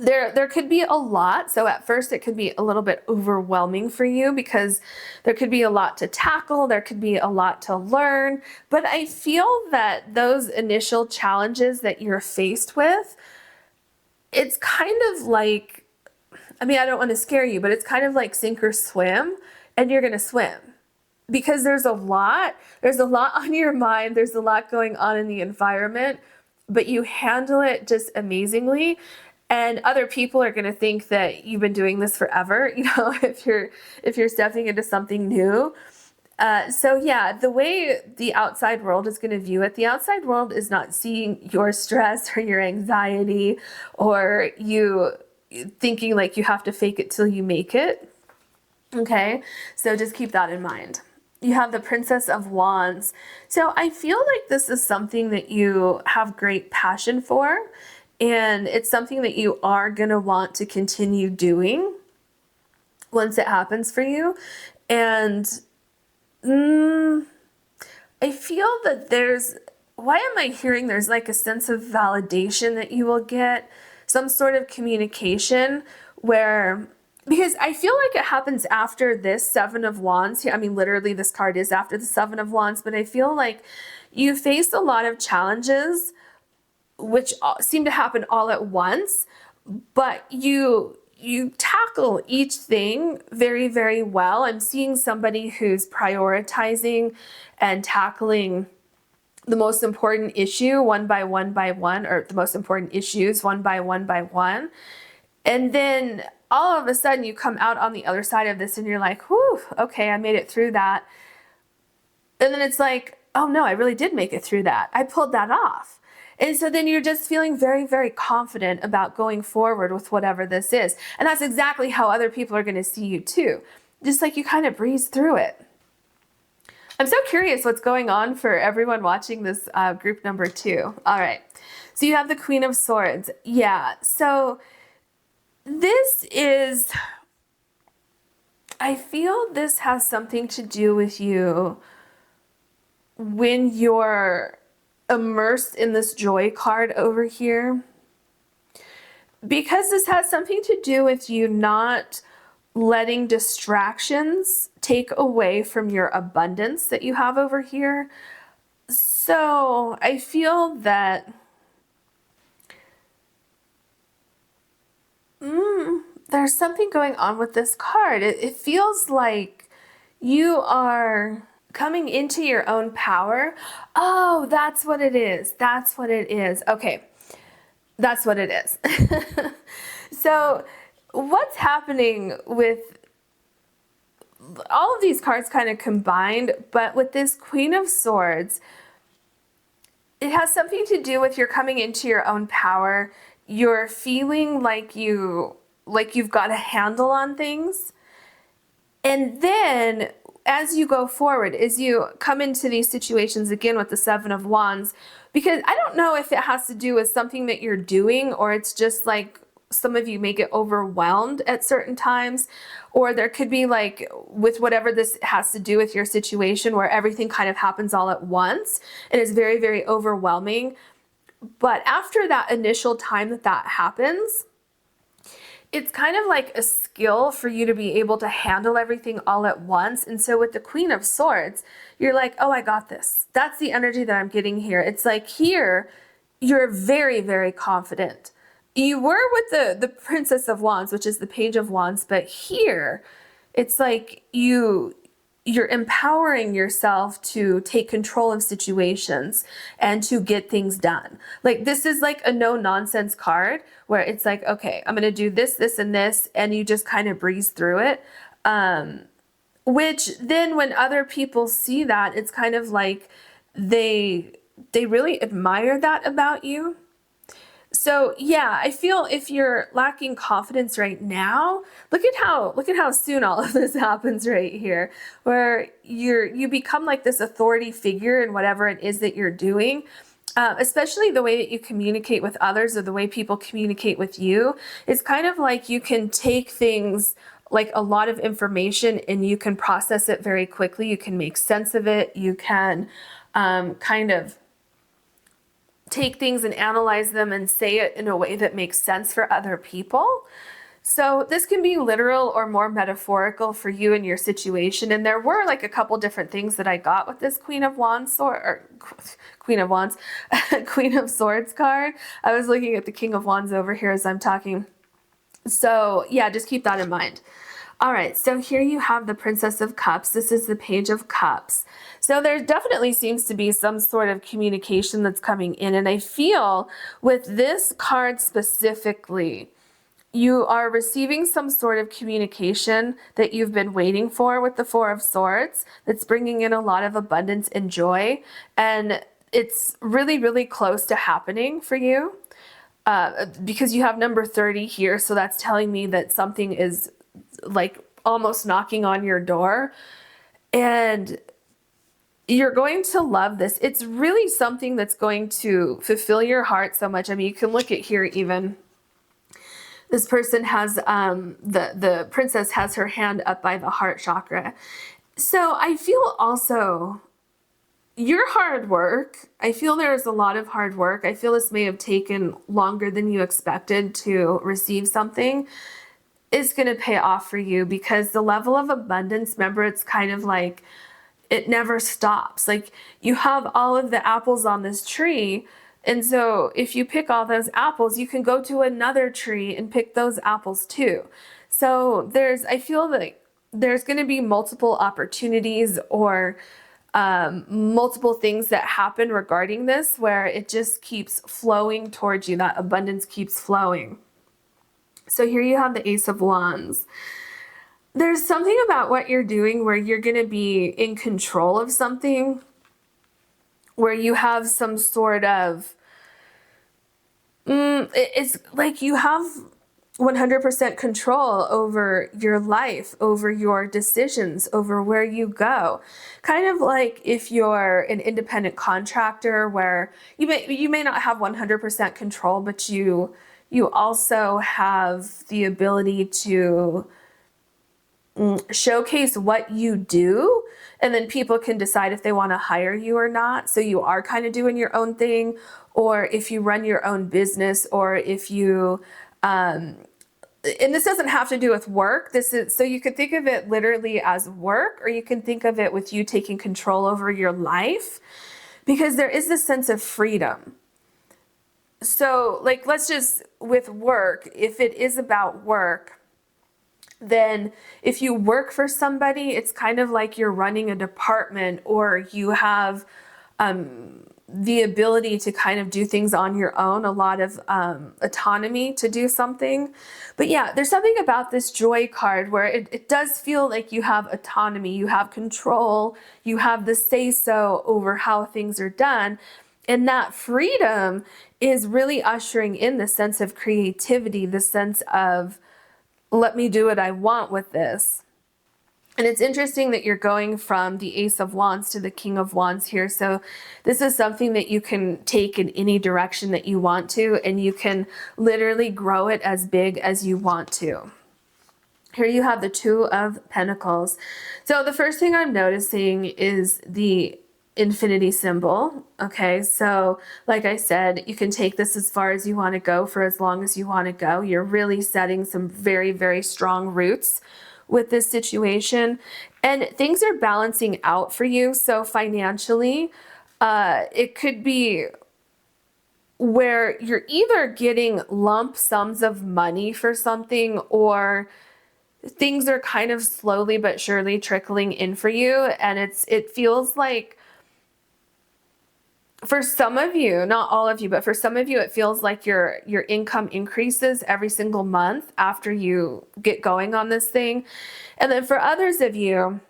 there could be a lot. So at first it could be a little bit overwhelming for you because there could be a lot to tackle. There could be a lot to learn. But I feel that those initial challenges that you're faced with, it's kind of like, I mean, I don't want to scare you, but it's kind of like sink or swim, and you're going to swim. Because there's a lot on your mind. There's a lot going on in the environment, but you handle it just amazingly. And other people are going to think that you've been doing this forever, you know, if you're stepping into something new. So yeah, the way the outside world is going to view it, the outside world is not seeing your stress or your anxiety or you thinking like you have to fake it till you make it. Okay, so just keep that in mind. You have the Princess of Wands. So I feel like this is something that you have great passion for. and it's something that you are going to want to continue doing once it happens for you. And I feel that why am I hearing there's like a sense of validation that you will get, some sort of communication where, because I feel like it happens after this Seven of Wands. I mean, literally this card is after the Seven of Wands, but I feel like you face a lot of challenges which seem to happen all at once, but you tackle each thing very, very well. I'm seeing somebody who's prioritizing and tackling the most important issue one by one by one, or the most important issues one by one by one. And then all of a sudden you come out on the other side of this and you're like, whew, okay, I made it through that. And then it's like, oh no, I really did make it through that. I pulled that off. And so then you're just feeling very, very confident about going forward with whatever this is. And that's exactly how other people are going to see you too. Just like you kind of breeze through it. I'm so curious what's going on for everyone watching this group number 2. All right. So you have the Queen of Swords. Yeah. So this is, I feel this has something to do with you when you're immersed in this joy card over here, because this has something to do with you not letting distractions take away from your abundance that you have over here. So I feel that there's something going on with this card. It feels like you are coming into your own power. Oh, that's what it is. That's what it is. Okay. That's what it is. So what's happening with all of these cards kind of combined, but with this Queen of Swords, it has something to do with you're coming into your own power. You're feeling like you've got a handle on things. And then as you go forward, as you come into these situations again with the Seven of Wands, because I don't know if it has to do with something that you're doing, or it's just like some of you may get overwhelmed at certain times, or there could be like with whatever this has to do with your situation where everything kind of happens all at once and is very, very overwhelming. But after that initial time that happens, it's kind of like a skill for you to be able to handle everything all at once. And so with the Queen of Swords, you're like, oh, I got this. That's the energy that I'm getting here. It's like here, you're very, very confident. You were with the Princess of Wands, which is the Page of Wands, but here, it's like you're empowering yourself to take control of situations and to get things done. Like this is like a no nonsense card where it's like, okay, I'm going to do this, this, and this. And you just kind of breeze through it. Which then when other people see that, it's kind of like they really admire that about you. So yeah, I feel if you're lacking confidence right now, look at how soon all of this happens right here, where you become like this authority figure in whatever it is that you're doing, especially the way that you communicate with others or the way people communicate with you. It's kind of like you can take things like a lot of information and you can process it very quickly. You can make sense of it. You can kind of take things and analyze them and say it in a way that makes sense for other people. So this can be literal or more metaphorical for you and your situation. And there were like a couple different things that I got with this Queen of Wands Queen of Swords card. I was looking at the King of Wands over here as I'm talking. So yeah, just keep that in mind. All right, so here you have the Princess of Cups. This is the Page of Cups. So there definitely seems to be some sort of communication that's coming in. And I feel with this card specifically, you are receiving some sort of communication that you've been waiting for with the Four of Swords that's bringing in a lot of abundance and joy. And it's really, really close to happening for you because you have number 30 here. So that's telling me that something is like almost knocking on your door. And you're going to love this. It's really something that's going to fulfill your heart so much. I mean, you can look at here even. This person has, the princess has her hand up by the heart chakra. So I feel also your hard work, I feel there's a lot of hard work. I feel this may have taken longer than you expected to receive something, is going to pay off for you, because the level of abundance, remember, it's kind of like it never stops. Like you have all of the apples on this tree. And so if you pick all those apples, you can go to another tree and pick those apples too. So I feel like there's going to be multiple opportunities or multiple things that happen regarding this, where it just keeps flowing towards you. That abundance keeps flowing. So here you have the Ace of Wands. There's something about what you're doing where you're going to be in control of something, where you have some sort of, it's like you have 100% control over your life, over your decisions, over where you go. Kind of like if you're an independent contractor, where you may not have 100% control, but you also have the ability to showcase what you do, and then people can decide if they want to hire you or not. So you are kind of doing your own thing, or if you run your own business, or if you, and this doesn't have to do with work. This is, so you could think of it literally as work, or you can think of it with you taking control over your life, because there is this sense of freedom. So like, let's just, with work, if it is about work, then if you work for somebody, it's kind of like you're running a department, or you have the ability to kind of do things on your own, a lot of autonomy to do something. But yeah, there's something about this Joy card where it does feel like you have autonomy, you have control, you have the say-so over how things are done. And that freedom is really ushering in the sense of creativity, the sense of, let me do what I want with this. And it's interesting that you're going from the Ace of Wands to the King of Wands here. So this is something that you can take in any direction that you want to, and you can literally grow it as big as you want to. Here you have the Two of Pentacles. So the first thing I'm noticing is the infinity symbol. Okay, so like I said, you can take this as far as you want to go for as long as you want to go. You're really setting some very, very strong roots with this situation, and things are balancing out for you. So financially, it could be where you're either getting lump sums of money for something, or things are kind of slowly but surely trickling in for you. And it feels like, for some of you, not all of you, but for some of you, it feels like your income increases every single month after you get going on this thing. And then for others of you,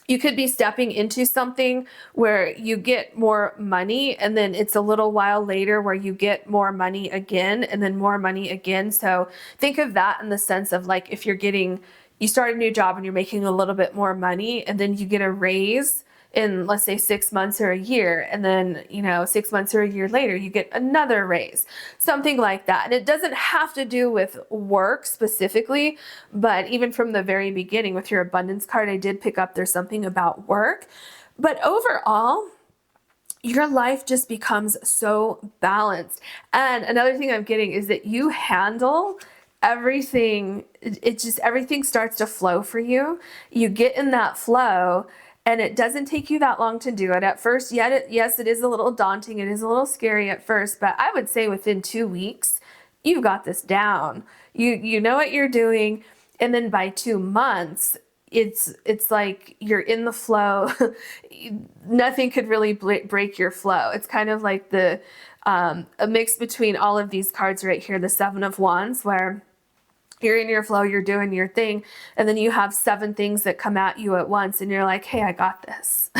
you could be stepping into something where you get more money, and then it's a little while later where you get more money again, and then more money again. So think of that in the sense of, like, if you start a new job and you're making a little bit more money, and then you get a raise in, let's say, 6 months or a year, and then 6 months or a year later you get another raise, something like that. And it doesn't have to do with work specifically, but even from the very beginning with your abundance card, I did pick up there's something about work. But overall, your life just becomes so balanced. And another thing I'm getting is that you handle everything. Everything starts to flow for you. You get in that flow, and it doesn't take you that long to do it. At first, yes, it is a little daunting. It is a little scary at first, but I would say within 2 weeks, you've got this down. You know what you're doing. And then by 2 months, it's like you're in the flow. Nothing could really break your flow. It's kind of like a mix between all of these cards right here, the Seven of Wands, where you're in your flow, you're doing your thing, and then you have 7 things that come at you at once, and you're like, hey, I got this.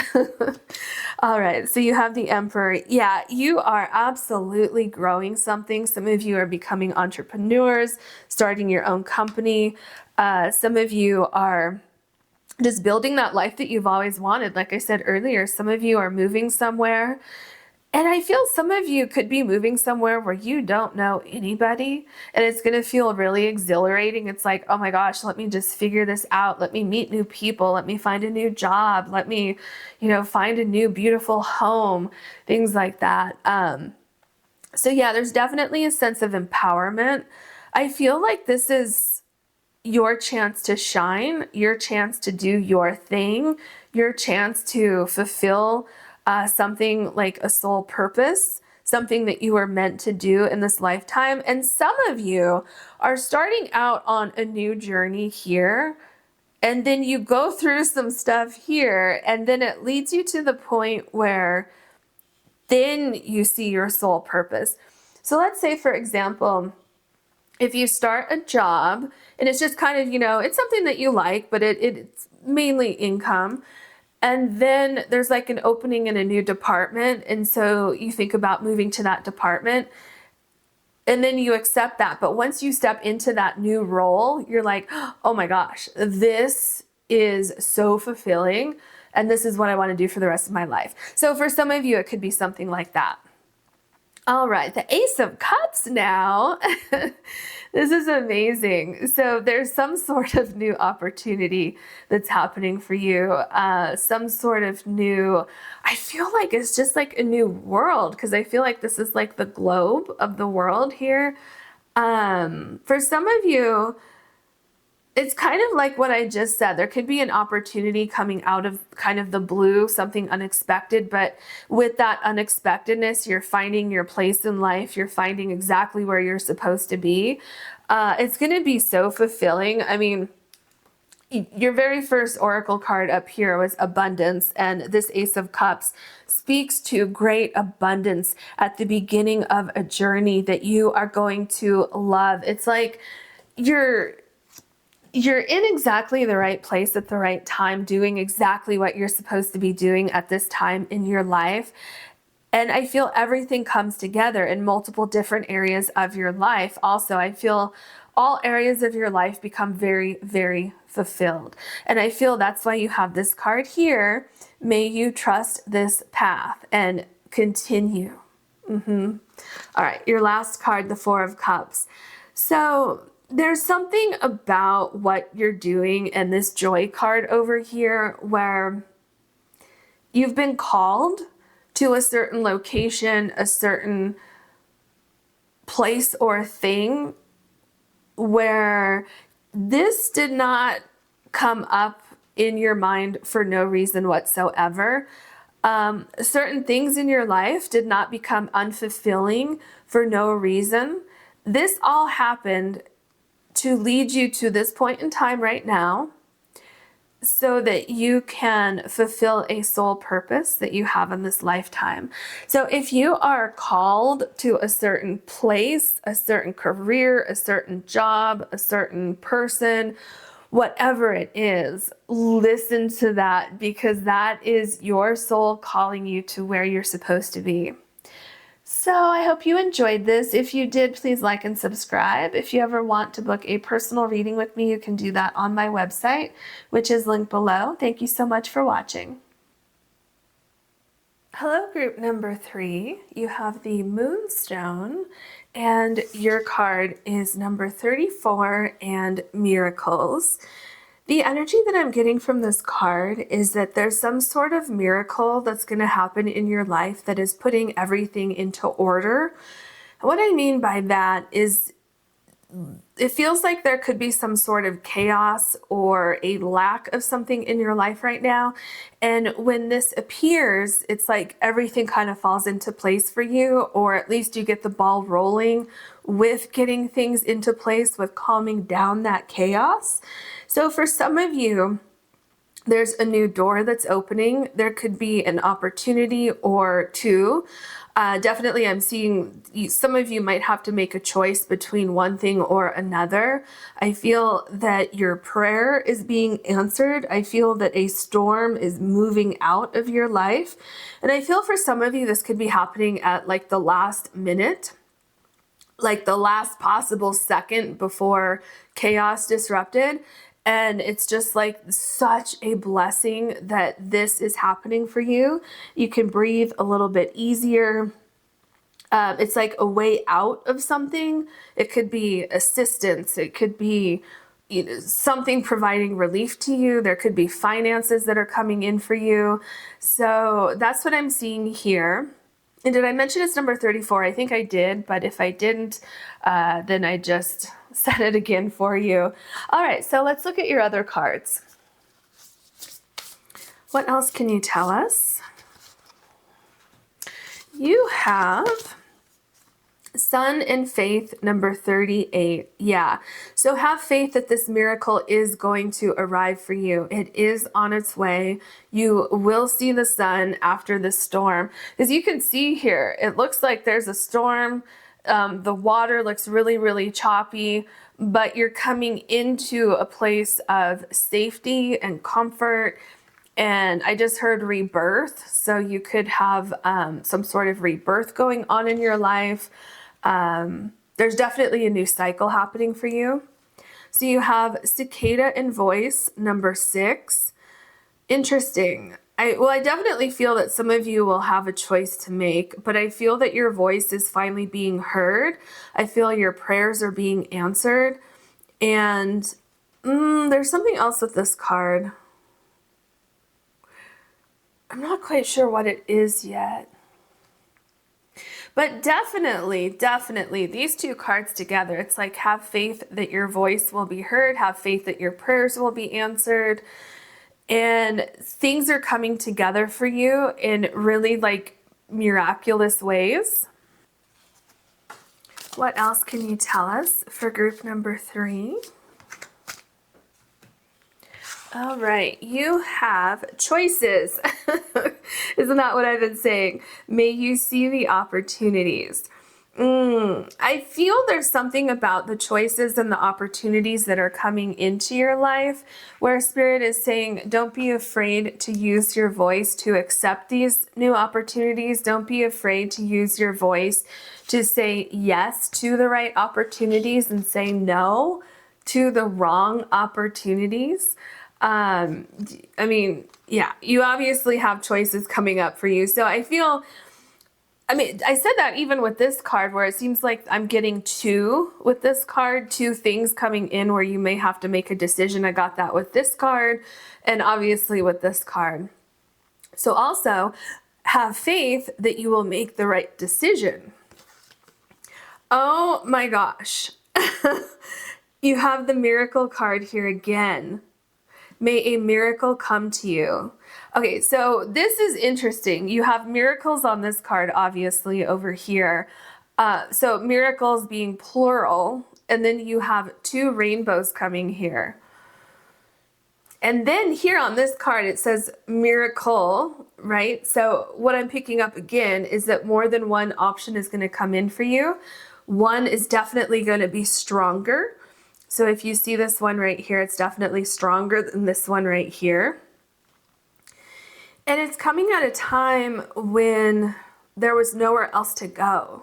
All right, so you have the Emperor. Yeah, you are absolutely growing something. Some of you are becoming entrepreneurs, starting your own company. Some of you are just building that life that you've always wanted. Like I said earlier, some of you are moving somewhere. And I feel some of you could be moving somewhere where you don't know anybody, and it's going to feel really exhilarating. It's like, oh my gosh, let me just figure this out. Let me meet new people. Let me find a new job. Let me, find a new beautiful home, things like that. So yeah, there's definitely a sense of empowerment. I feel like this is your chance to shine, your chance to do your thing, your chance to fulfill something like a soul purpose, something that you were meant to do in this lifetime. And some of you are starting out on a new journey here, and then you go through some stuff here, and then it leads you to the point where then you see your soul purpose. So let's say, for example, if you start a job and it's just kind of, it's something that you like, but it's mainly income. And then there's like an opening in a new department. And so you think about moving to that department and then you accept that. But once you step into that new role, you're like, oh my gosh, this is so fulfilling. And this is what I want to do for the rest of my life. So for some of you, it could be something like that. All right, the Ace of Cups now. This is amazing. So there's some sort of new opportunity that's happening for you. Some sort of new, I feel like it's just like a new world, because I feel like this is like the globe of the world here. For some of you, it's kind of like what I just said. There could be an opportunity coming out of kind of the blue, something unexpected, but with that unexpectedness, you're finding your place in life. You're finding exactly where you're supposed to be. It's going to be so fulfilling. I mean, your very first oracle card up here was abundance, and this Ace of Cups speaks to great abundance at the beginning of a journey that you are going to love. It's like you're in exactly the right place at the right time, doing exactly what you're supposed to be doing at this time in your life. And I feel everything comes together in multiple different areas of your life. Also, I feel all areas of your life become very, very fulfilled. And I feel that's why you have this card here. May you trust this path and continue. All right, your last card, the Four of Cups. So there's something about what you're doing and this Joy card over here where you've been called to a certain location, a certain place or thing where this did not come up in your mind for no reason whatsoever. Certain things in your life did not become unfulfilling for no reason. This all happened to lead you to this point in time right now so that you can fulfill a soul purpose that you have in this lifetime. So if you are called to a certain place, a certain career, a certain job, a certain person, whatever it is, listen to that, because that is your soul calling you to where you're supposed to be. So I hope you enjoyed this. If you did, please like and subscribe. If you ever want to book a personal reading with me, you can do that on my website, which is linked below. Thank you so much for watching. Hello, group number 3. You have the Moonstone, and your card is number 34 and Miracles. The energy that I'm getting from this card is that there's some sort of miracle that's going to happen in your life that is putting everything into order. What I mean by that is it feels like there could be some sort of chaos or a lack of something in your life right now. And when this appears, it's like everything kind of falls into place for you, or at least you get the ball rolling with getting things into place, with calming down that chaos. So for some of you, there's a new door that's opening. There could be an opportunity or two. Definitely, I'm seeing some of you might have to make a choice between one thing or another. I feel that your prayer is being answered. I feel that a storm is moving out of your life. And I feel for some of you, this could be happening at like the last minute, like the last possible second before chaos disrupted. And it's just like such a blessing that this is happening for you. You can breathe a little bit easier. It's like a way out of something. It could be assistance. It could be, you know, something providing relief to you. There could be finances that are coming in for you. So that's what I'm seeing here. And did I mention it's number 34? I think I did, but if I didn't, then I just said it again for you. All right, so let's look at your other cards. What else can you tell us? You have Sun and Faith, number 38. Yeah. So have faith that this miracle is going to arrive for you. It is on its way. You will see the sun after the storm. As you can see here, it looks like there's a storm. The water looks really, really choppy, but you're coming into a place of safety and comfort. And I just heard rebirth. So you could have some sort of rebirth going on in your life. There's definitely a new cycle happening for you. So you have cicada and voice, number 6. Interesting. I definitely feel that some of you will have a choice to make, but I feel that your voice is finally being heard. I feel your prayers are being answered. And there's something else with this card. I'm not quite sure what it is yet. But definitely, these two cards together, it's like have faith that your voice will be heard, have faith that your prayers will be answered, and things are coming together for you in really like miraculous ways. What else can you tell us for group number 3? All right, you have choices. Isn't that what I've been saying? May you see the opportunities. I feel there's something about the choices and the opportunities that are coming into your life where Spirit is saying, don't be afraid to use your voice to accept these new opportunities. Don't be afraid to use your voice to say yes to the right opportunities and say no to the wrong opportunities. I mean, yeah, you obviously have choices coming up for you. So I feel, I mean, I said that even with this card where it seems like I'm getting 2 with this card, 2 things coming in where you may have to make a decision. I got that with this card and obviously with this card. So also have faith that you will make the right decision. Oh my gosh. You have the miracle card here again. May a miracle come to you. Okay, so this is interesting. You have miracles on this card, obviously, over here. So miracles being plural, and then you have 2 rainbows coming here. And then here on this card, it says miracle, right? So what I'm picking up again is that more than one option is going to come in for you. One is definitely going to be stronger. So if you see this one right here, it's definitely stronger than this one right here. And it's coming at a time when there was nowhere else to go.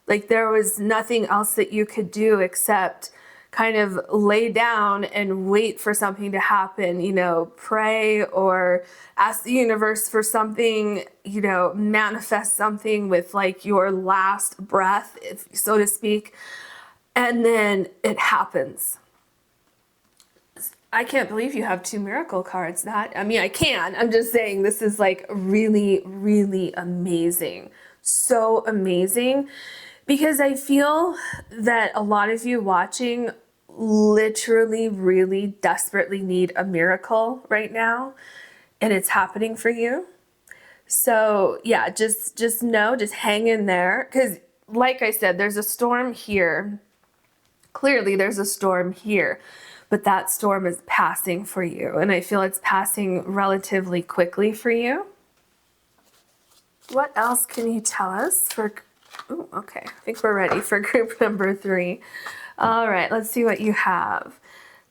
Like there was nothing else that you could do except kind of lay down and wait for something to happen, you know, pray or ask the universe for something, you know, manifest something with like your last breath, if so to speak. And then it happens. I can't believe you have 2 miracle cards. I mean, I can. I'm just saying this is like really, really amazing. So amazing. Because I feel that a lot of you watching literally, really desperately need a miracle right now. And it's happening for you. So yeah, just know, just hang in there. Because like I said, there's a storm here. Clearly there's a storm here, but that storm is passing for you. And I feel it's passing relatively quickly for you. What else can you tell us for, oh, okay, I think we're ready for group number 3. All right, let's see what you have.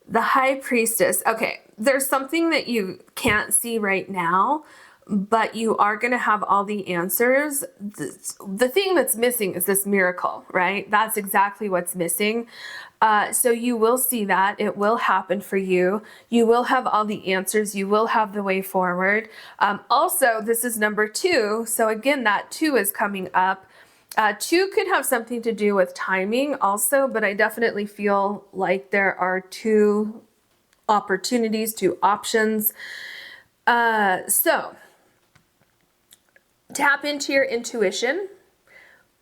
The High Priestess. Okay, there's something that you can't see right now, but you are going to have all the answers. The thing that's missing is this miracle, right? That's exactly what's missing. So you will see that. It will happen for you. You will have all the answers. You will have the way forward. Also, this is number 2. So again, that 2 is coming up. 2 could have something to do with timing also, but I definitely feel like there are 2 opportunities, 2 options. So tap into your intuition.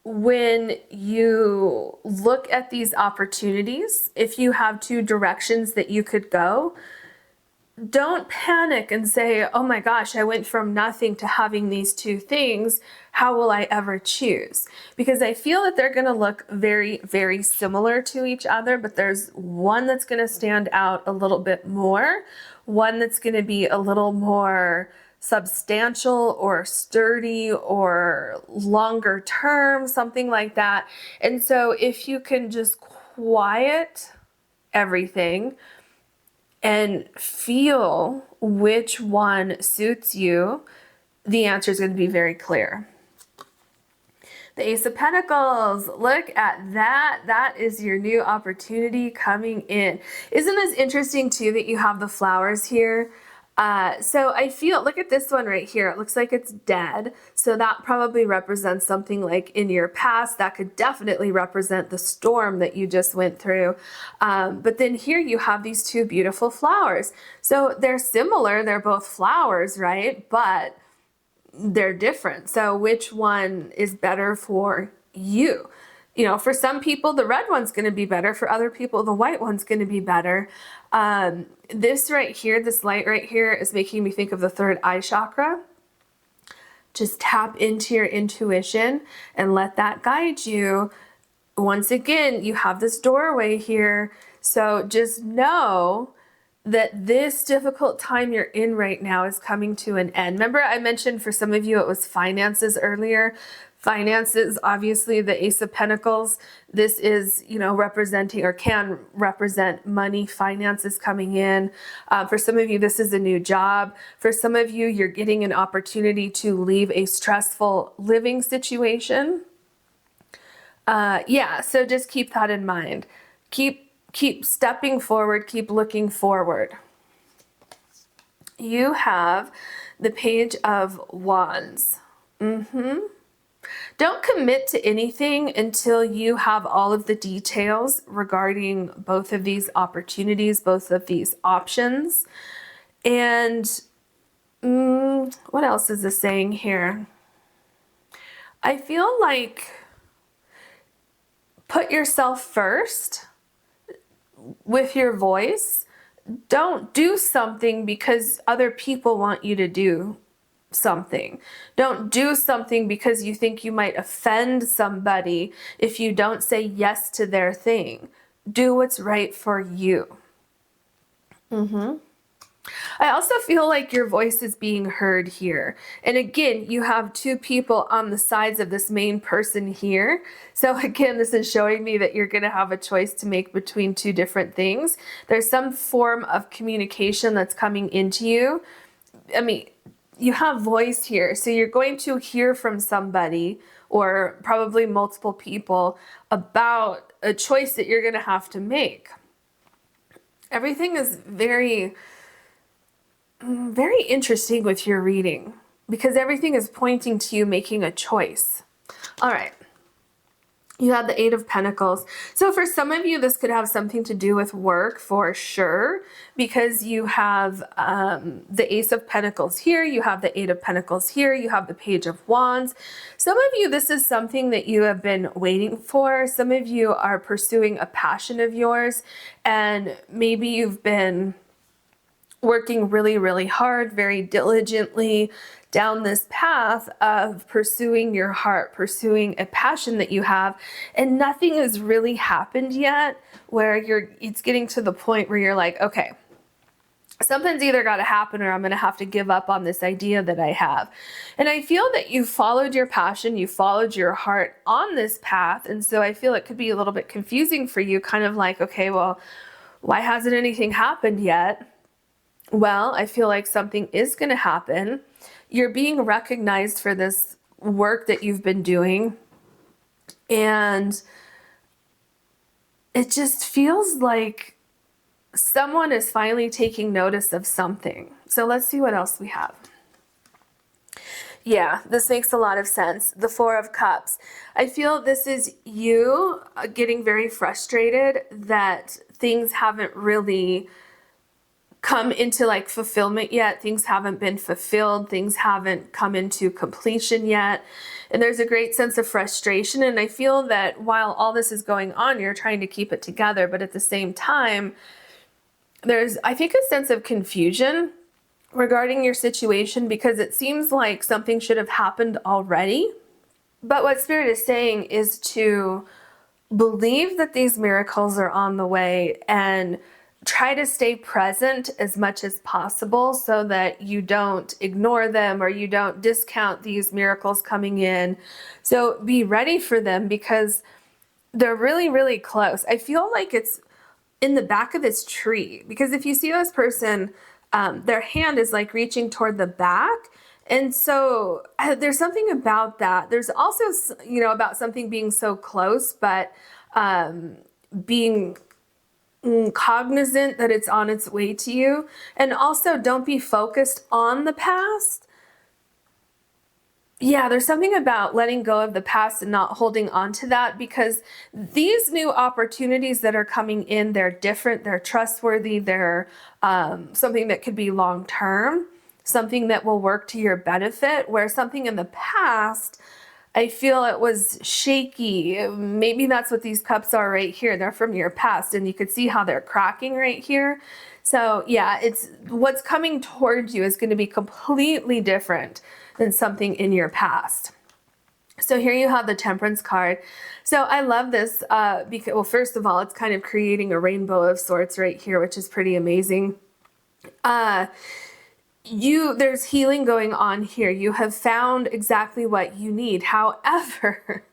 When you look at these opportunities, if you have 2 directions that you could go, don't panic and say, oh my gosh, I went from nothing to having these 2 things. How will I ever choose? Because I feel that they're going to look very, very similar to each other, but there's one that's going to stand out a little bit more, one that's going to be a little more substantial or sturdy or longer term, something like that. And so if you can just quiet everything and feel which one suits you, the answer is going to be very clear. The Ace of Pentacles, look at that. That is your new opportunity coming in. Isn't this interesting too that you have the flowers here? So I feel, look at this one right here. It looks like it's dead. So that probably represents something like in your past. That could definitely represent the storm that you just went through. But then here you have these 2 beautiful flowers. So they're similar. They're both flowers, right? But they're different. So which one is better for you? You know, for some people, the red one's going to be better. For other people, the white one's going to be better. This right here, this light right here is making me think of the 3rd eye chakra. Just tap into your intuition and let that guide you. Once again, you have this doorway here. So just know that this difficult time you're in right now is coming to an end. Remember I mentioned for some of you it was finances earlier. Finances, obviously the Ace of Pentacles. This is, you know, representing or can represent money, finances coming in. For some of you, this is a new job. For some of you, you're getting an opportunity to leave a stressful living situation. Yeah, so just keep that in mind. Keep stepping forward, keep looking forward. You have the Page of Wands. Don't commit to anything until you have all of the details regarding both of these opportunities, both of these options. And what else is this saying here? I feel like put yourself first with your voice. Don't do something because other people want you to do something. Don't do something because you think you might offend somebody if you don't say yes to their thing. Do what's right for you. I also feel like your voice is being heard here. And again, you have 2 people on the sides of this main person here. So again, this is showing me that you're going to have a choice to make between 2 different things. There's some form of communication that's coming into you. I mean, you have voice here. So you're going to hear from somebody or probably multiple people about a choice that you're going to have to make. Everything is very interesting with your reading because everything is pointing to you making a choice. All right. You have the 8 of Pentacles. So for some of you, this could have something to do with work for sure, because you have the Ace of Pentacles here, you have the 8 of Pentacles here, you have the Page of Wands. Some of you, this is something that you have been waiting for. Some of you are pursuing a passion of yours, and maybe you've been working really, really hard, very diligently down this path of pursuing your heart, pursuing a passion that you have, and nothing has really happened yet where it's getting to the point where you're like, okay, something's either got to happen or I'm going to have to give up on this idea that I have. And I feel that you followed your passion, you followed your heart on this path. And so I feel it could be a little bit confusing for you, kind of like, okay, well, why hasn't anything happened yet? well, I feel like something is going to happen. You're being recognized for this work that you've been doing. And it just feels like someone is finally taking notice of something. So let's see what else we have. Yeah, this makes a lot of sense. The Four of Cups. I feel this is you getting very frustrated that things haven't really come into like fulfillment yet. Things haven't been fulfilled. Things haven't come into completion yet. And there's a great sense of frustration. And I feel that while all this is going on, you're trying to keep it together. But at the same time, there's, I think, a sense of confusion regarding your situation because it seems like something should have happened already. But what Spirit is saying is to believe that these miracles are on the way and try to stay present as much as possible so that you don't ignore them or you don't discount these miracles coming in. So be ready for them because they're really, really close. I feel like it's in the back of this tree because if you see this person, their hand is like reaching toward the back. And so there's something about that. There's also, about something being so close, but being cognizant that it's on its way to you. And also don't be focused on the past. Yeah, there's something about letting go of the past and not holding on to that because these new opportunities that are coming in, they're different, they're trustworthy, they're something that could be long-term, something that will work to your benefit, where something in the past, I feel it was shaky. Maybe that's what these cups are right here. They're from your past and you could see how they're cracking right here. So yeah, it's what's coming towards you is going to be completely different than something in your past. So here you have the Temperance card. So I love this because, well, first of all, it's kind of creating a rainbow of sorts right here, which is pretty amazing. There's healing going on here. You have found exactly what you need. However,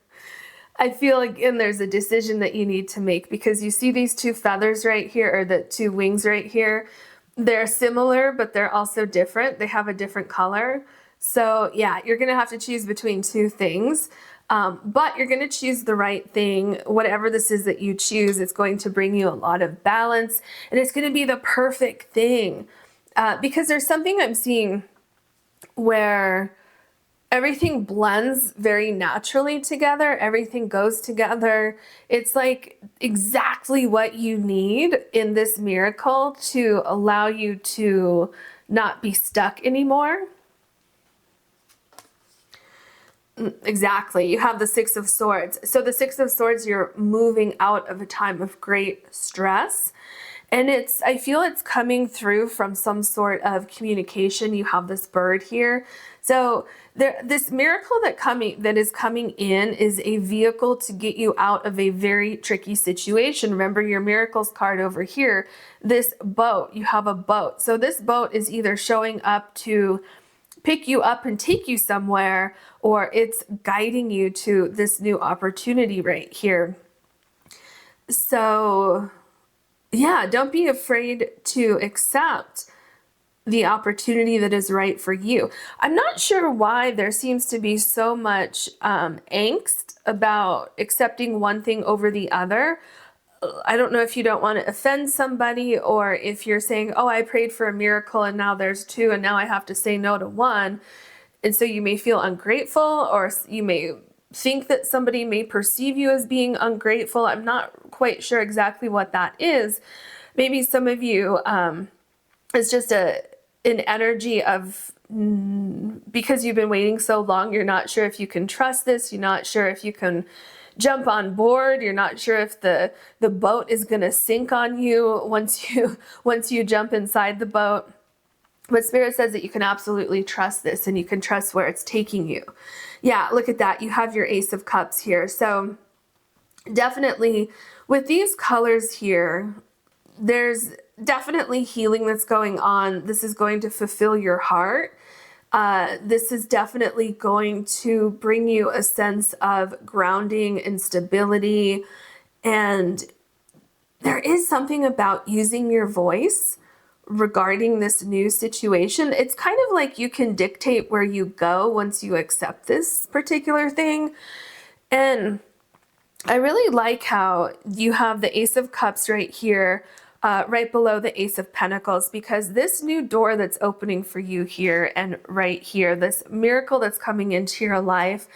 I feel again there's a decision that you need to make because you see these two feathers right here, or the two wings right here. They're similar, but they're also different. They have a different color. So yeah, you're going to have to choose between two things, but you're going to choose the right thing. Whatever this is that you choose, it's going to bring you a lot of balance and it's going to be the perfect thing because there's something I'm seeing where everything blends very naturally together. Everything goes together. It's like exactly what you need in this miracle to allow you to not be stuck anymore. Exactly. You have the Six of Swords. So the Six of Swords, you're moving out of a time of great stress. And I feel it's coming through from some sort of communication. You have this bird here. So this miracle that is coming in is a vehicle to get you out of a very tricky situation. Remember your miracles card over here, this boat, you have a boat. So this boat is either showing up to pick you up and take you somewhere, or it's guiding you to this new opportunity right here. So yeah, don't be afraid to accept the opportunity that is right for you. I'm not sure why there seems to be so much angst about accepting one thing over the other. I don't know if you don't want to offend somebody or if you're saying, oh, I prayed for a miracle and now there's two and now I have to say no to one. And so you may feel ungrateful or you may think that somebody may perceive you as being ungrateful. I'm not quite sure exactly what that is. Maybe some of you, it's just an energy of, because you've been waiting so long, you're not sure if you can trust this. You're not sure if you can jump on board. You're not sure if the boat is going to sink on you once you jump inside the boat. But Spirit says that you can absolutely trust this and you can trust where it's taking you. Yeah, look at that. You have your Ace of Cups here. So definitely with these colors here, there's definitely healing that's going on. This is going to fulfill your heart. This is definitely going to bring you a sense of grounding and stability. And there is something about using your voice regarding this new situation. It's kind of like you can dictate where you go once you accept this particular thing. And I really like how you have the Ace of Cups right here, right below the Ace of Pentacles, because this new door that's opening for you here and right here, this miracle that's coming into your life,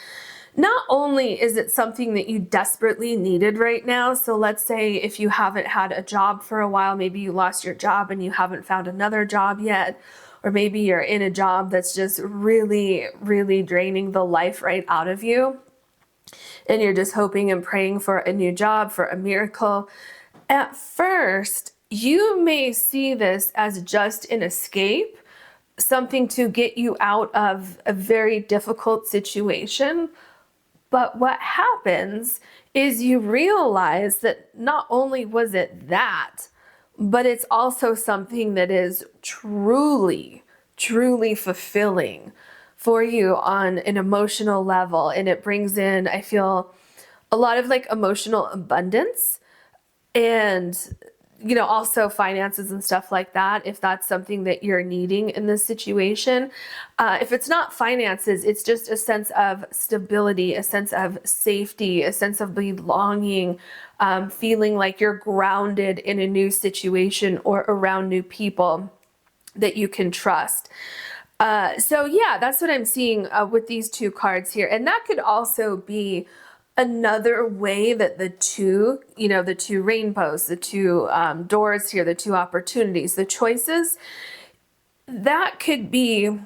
not only is it something that you desperately needed right now, so let's say if you haven't had a job for a while, maybe you lost your job and you haven't found another job yet, or maybe you're in a job that's just really, really draining the life right out of you, and you're just hoping and praying for a new job, for a miracle. At first, you may see this as just an escape, something to get you out of a very difficult situation. But what happens is you realize that not only was it that, but it's also something that is truly, truly fulfilling for you on an emotional level. And it brings in, I feel, a lot of like emotional abundance and, you know, also finances and stuff like that, if that's something that you're needing in this situation. If it's not finances, it's just a sense of stability, a sense of safety, a sense of belonging, feeling like you're grounded in a new situation or around new people that you can trust. So yeah, that's what I'm seeing with these two cards here. And that could also be another way that the two, you know, the two rainbows, the two doors here, the two opportunities, the choices, that could be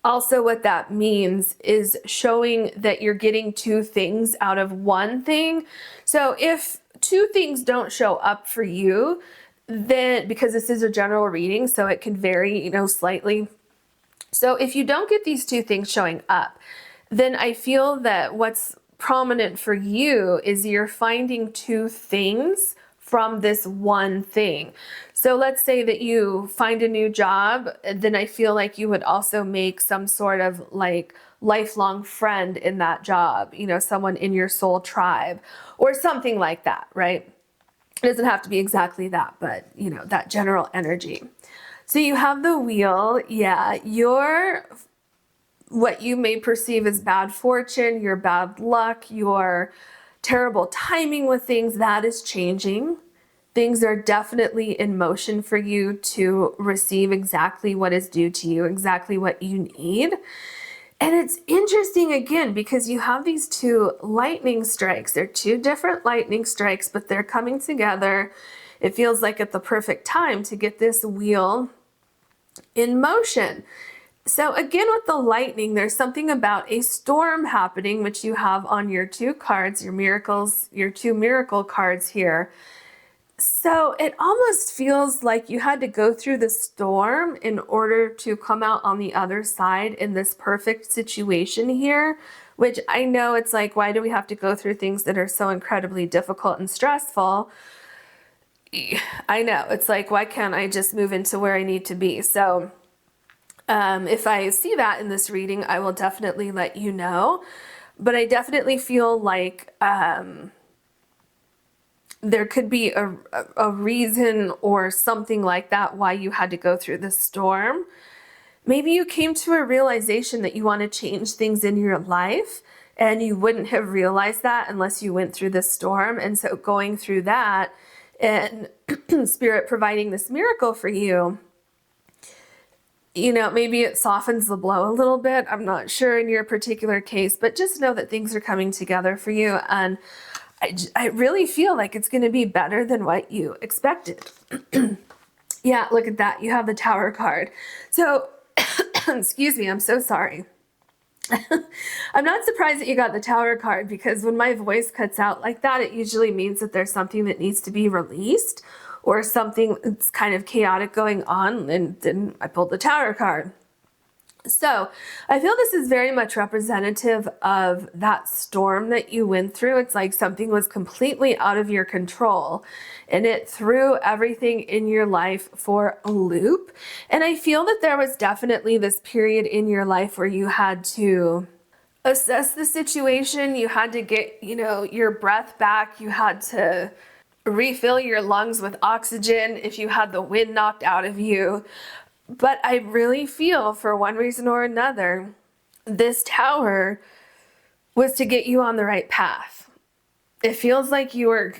also what that means is showing that you're getting two things out of one thing. So if two things don't show up for you, then, because this is a general reading, so it can vary, you know, slightly. So if you don't get these two things showing up, then I feel that what's prominent for you is you're finding two things from this one thing. So let's say that you find a new job, then I feel like you would also make some sort of like lifelong friend in that job, you know, someone in your soul tribe or something like that, right? It doesn't have to be exactly that, but you know, that general energy. So you have the Wheel. Yeah, your what you may perceive as bad fortune, your bad luck, your terrible timing with things, that is changing. Things are definitely in motion for you to receive exactly what is due to you, exactly what you need. And it's interesting again, because you have these two lightning strikes. They're two different lightning strikes, but they're coming together. It feels like at the perfect time to get this wheel in motion. So again, with the lightning, there's something about a storm happening, which you have on your two cards, your miracles, your two miracle cards here. So it almost feels like you had to go through the storm in order to come out on the other side in this perfect situation here, which I know it's like, why do we have to go through things that are so incredibly difficult and stressful? I know, it's like, why can't I just move into where I need to be? So if I see that in this reading, I will definitely let you know. But I definitely feel like there could be a reason or something like that why you had to go through this storm. Maybe you came to a realization that you want to change things in your life, and you wouldn't have realized that unless you went through this storm. And so going through that and Spirit providing this miracle for you, you know, maybe it softens the blow a little bit. I'm not sure in your particular case, but just know that things are coming together for you. And I really feel like it's going to be better than what you expected. Yeah, look at that. You have the Tower card. So, excuse me, I'm so sorry. I'm not surprised that you got the Tower card, because when my voice cuts out like that, it usually means that there's something that needs to be released or something that's kind of chaotic going on, and then I pulled the Tower card. So I feel this is very much representative of that storm that you went through. It's like something was completely out of your control and it threw everything in your life for a loop. And I feel that there was definitely this period in your life where you had to assess the situation. You had to get, you know, your breath back. You had to refill your lungs with oxygen if you had the wind knocked out of you. But I really feel, for one reason or another, this tower was to get you on the right path. It feels like you were,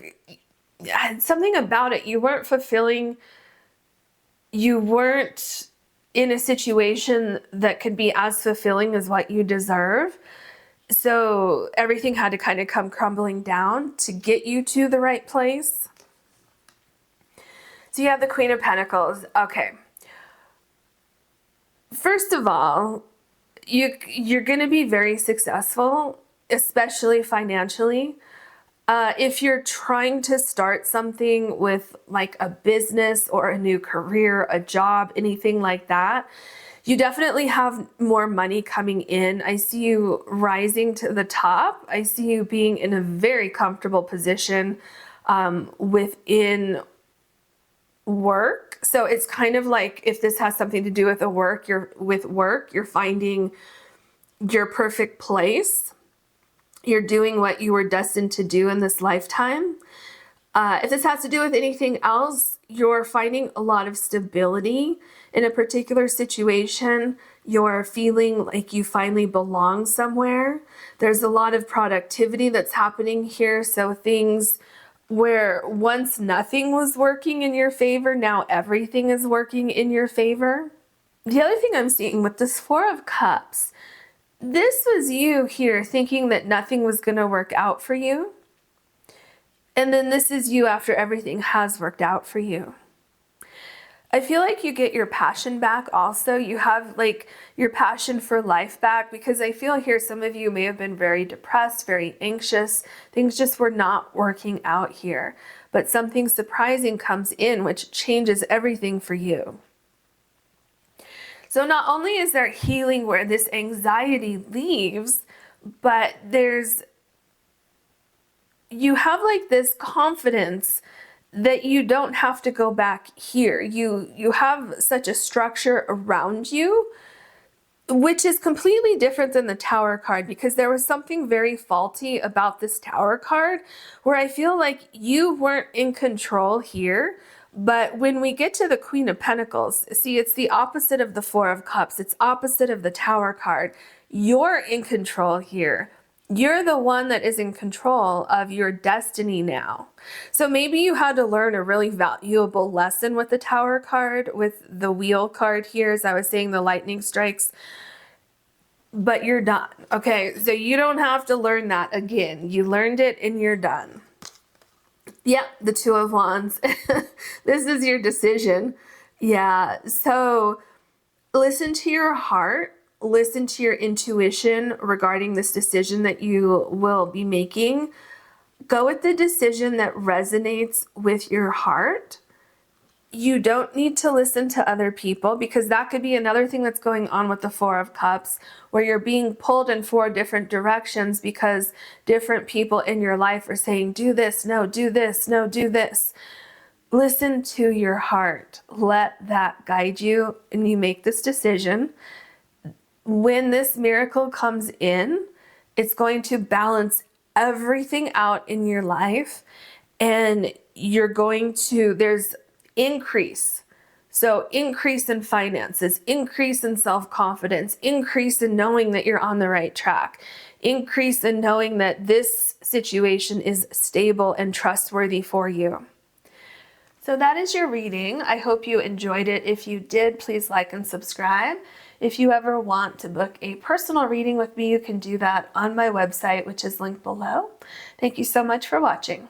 something about it, you weren't fulfilling, you weren't in a situation that could be as fulfilling as what you deserve. So everything had to kind of come crumbling down to get you to the right place. So you have the Queen of Pentacles. Okay. First of all, you're going to be very successful, especially financially. If you're trying to start something with like a business or a new career, a job, anything like that, you definitely have more money coming in. I see you rising to the top. I see you being in a very comfortable position within work. So it's kind of like, if this has something to do with you're finding your perfect place. You're doing what you were destined to do in this lifetime. If this has to do with anything else, you're finding a lot of stability in a particular situation. You're feeling like you finally belong somewhere. There's a lot of productivity that's happening here. So things where once nothing was working in your favor, now everything is working in your favor. The other thing I'm seeing with this Four of Cups, this was you here thinking that nothing was going to work out for you. And then this is you after everything has worked out for you. I feel like you get your passion back also. You have like your passion for life back, because I feel here some of you may have been very depressed, very anxious. Things just were not working out here. But something surprising comes in which changes everything for you. So not only is there healing where this anxiety leaves, but you have like this confidence that you don't have to go back here. You have such a structure around you, which is completely different than the Tower card, because there was something very faulty about this Tower card where I feel like you weren't in control here. But when we get to the Queen of Pentacles, see, it's the opposite of the Four of Cups. It's opposite of the Tower card. You're in control here. You're the one that is in control of your destiny now. So maybe you had to learn a really valuable lesson with the Tower card, with the Wheel card here, as I was saying, the lightning strikes. But you're done. Okay, so you don't have to learn that again. You learned it and you're done. Yep, the Two of Wands. This is your decision. Yeah, so listen to your heart. Listen to your intuition regarding this decision that you will be making. Go with the decision that resonates with your heart. You don't need to listen to other people, because that could be another thing that's going on with the Four of Cups, where you're being pulled in 4 different directions because different people in your life are saying, do this, no, do this, no, do this. Listen to your heart. Let that guide you, and you make this decision. When this miracle comes in, it's going to balance everything out in your life, and there's increase. So increase in finances, increase in self-confidence, increase in knowing that you're on the right track, increase in knowing that this situation is stable and trustworthy for you. So that is your reading. I hope you enjoyed it. If you did, please like and subscribe. If you ever want to book a personal reading with me, you can do that on my website, which is linked below. Thank you so much for watching.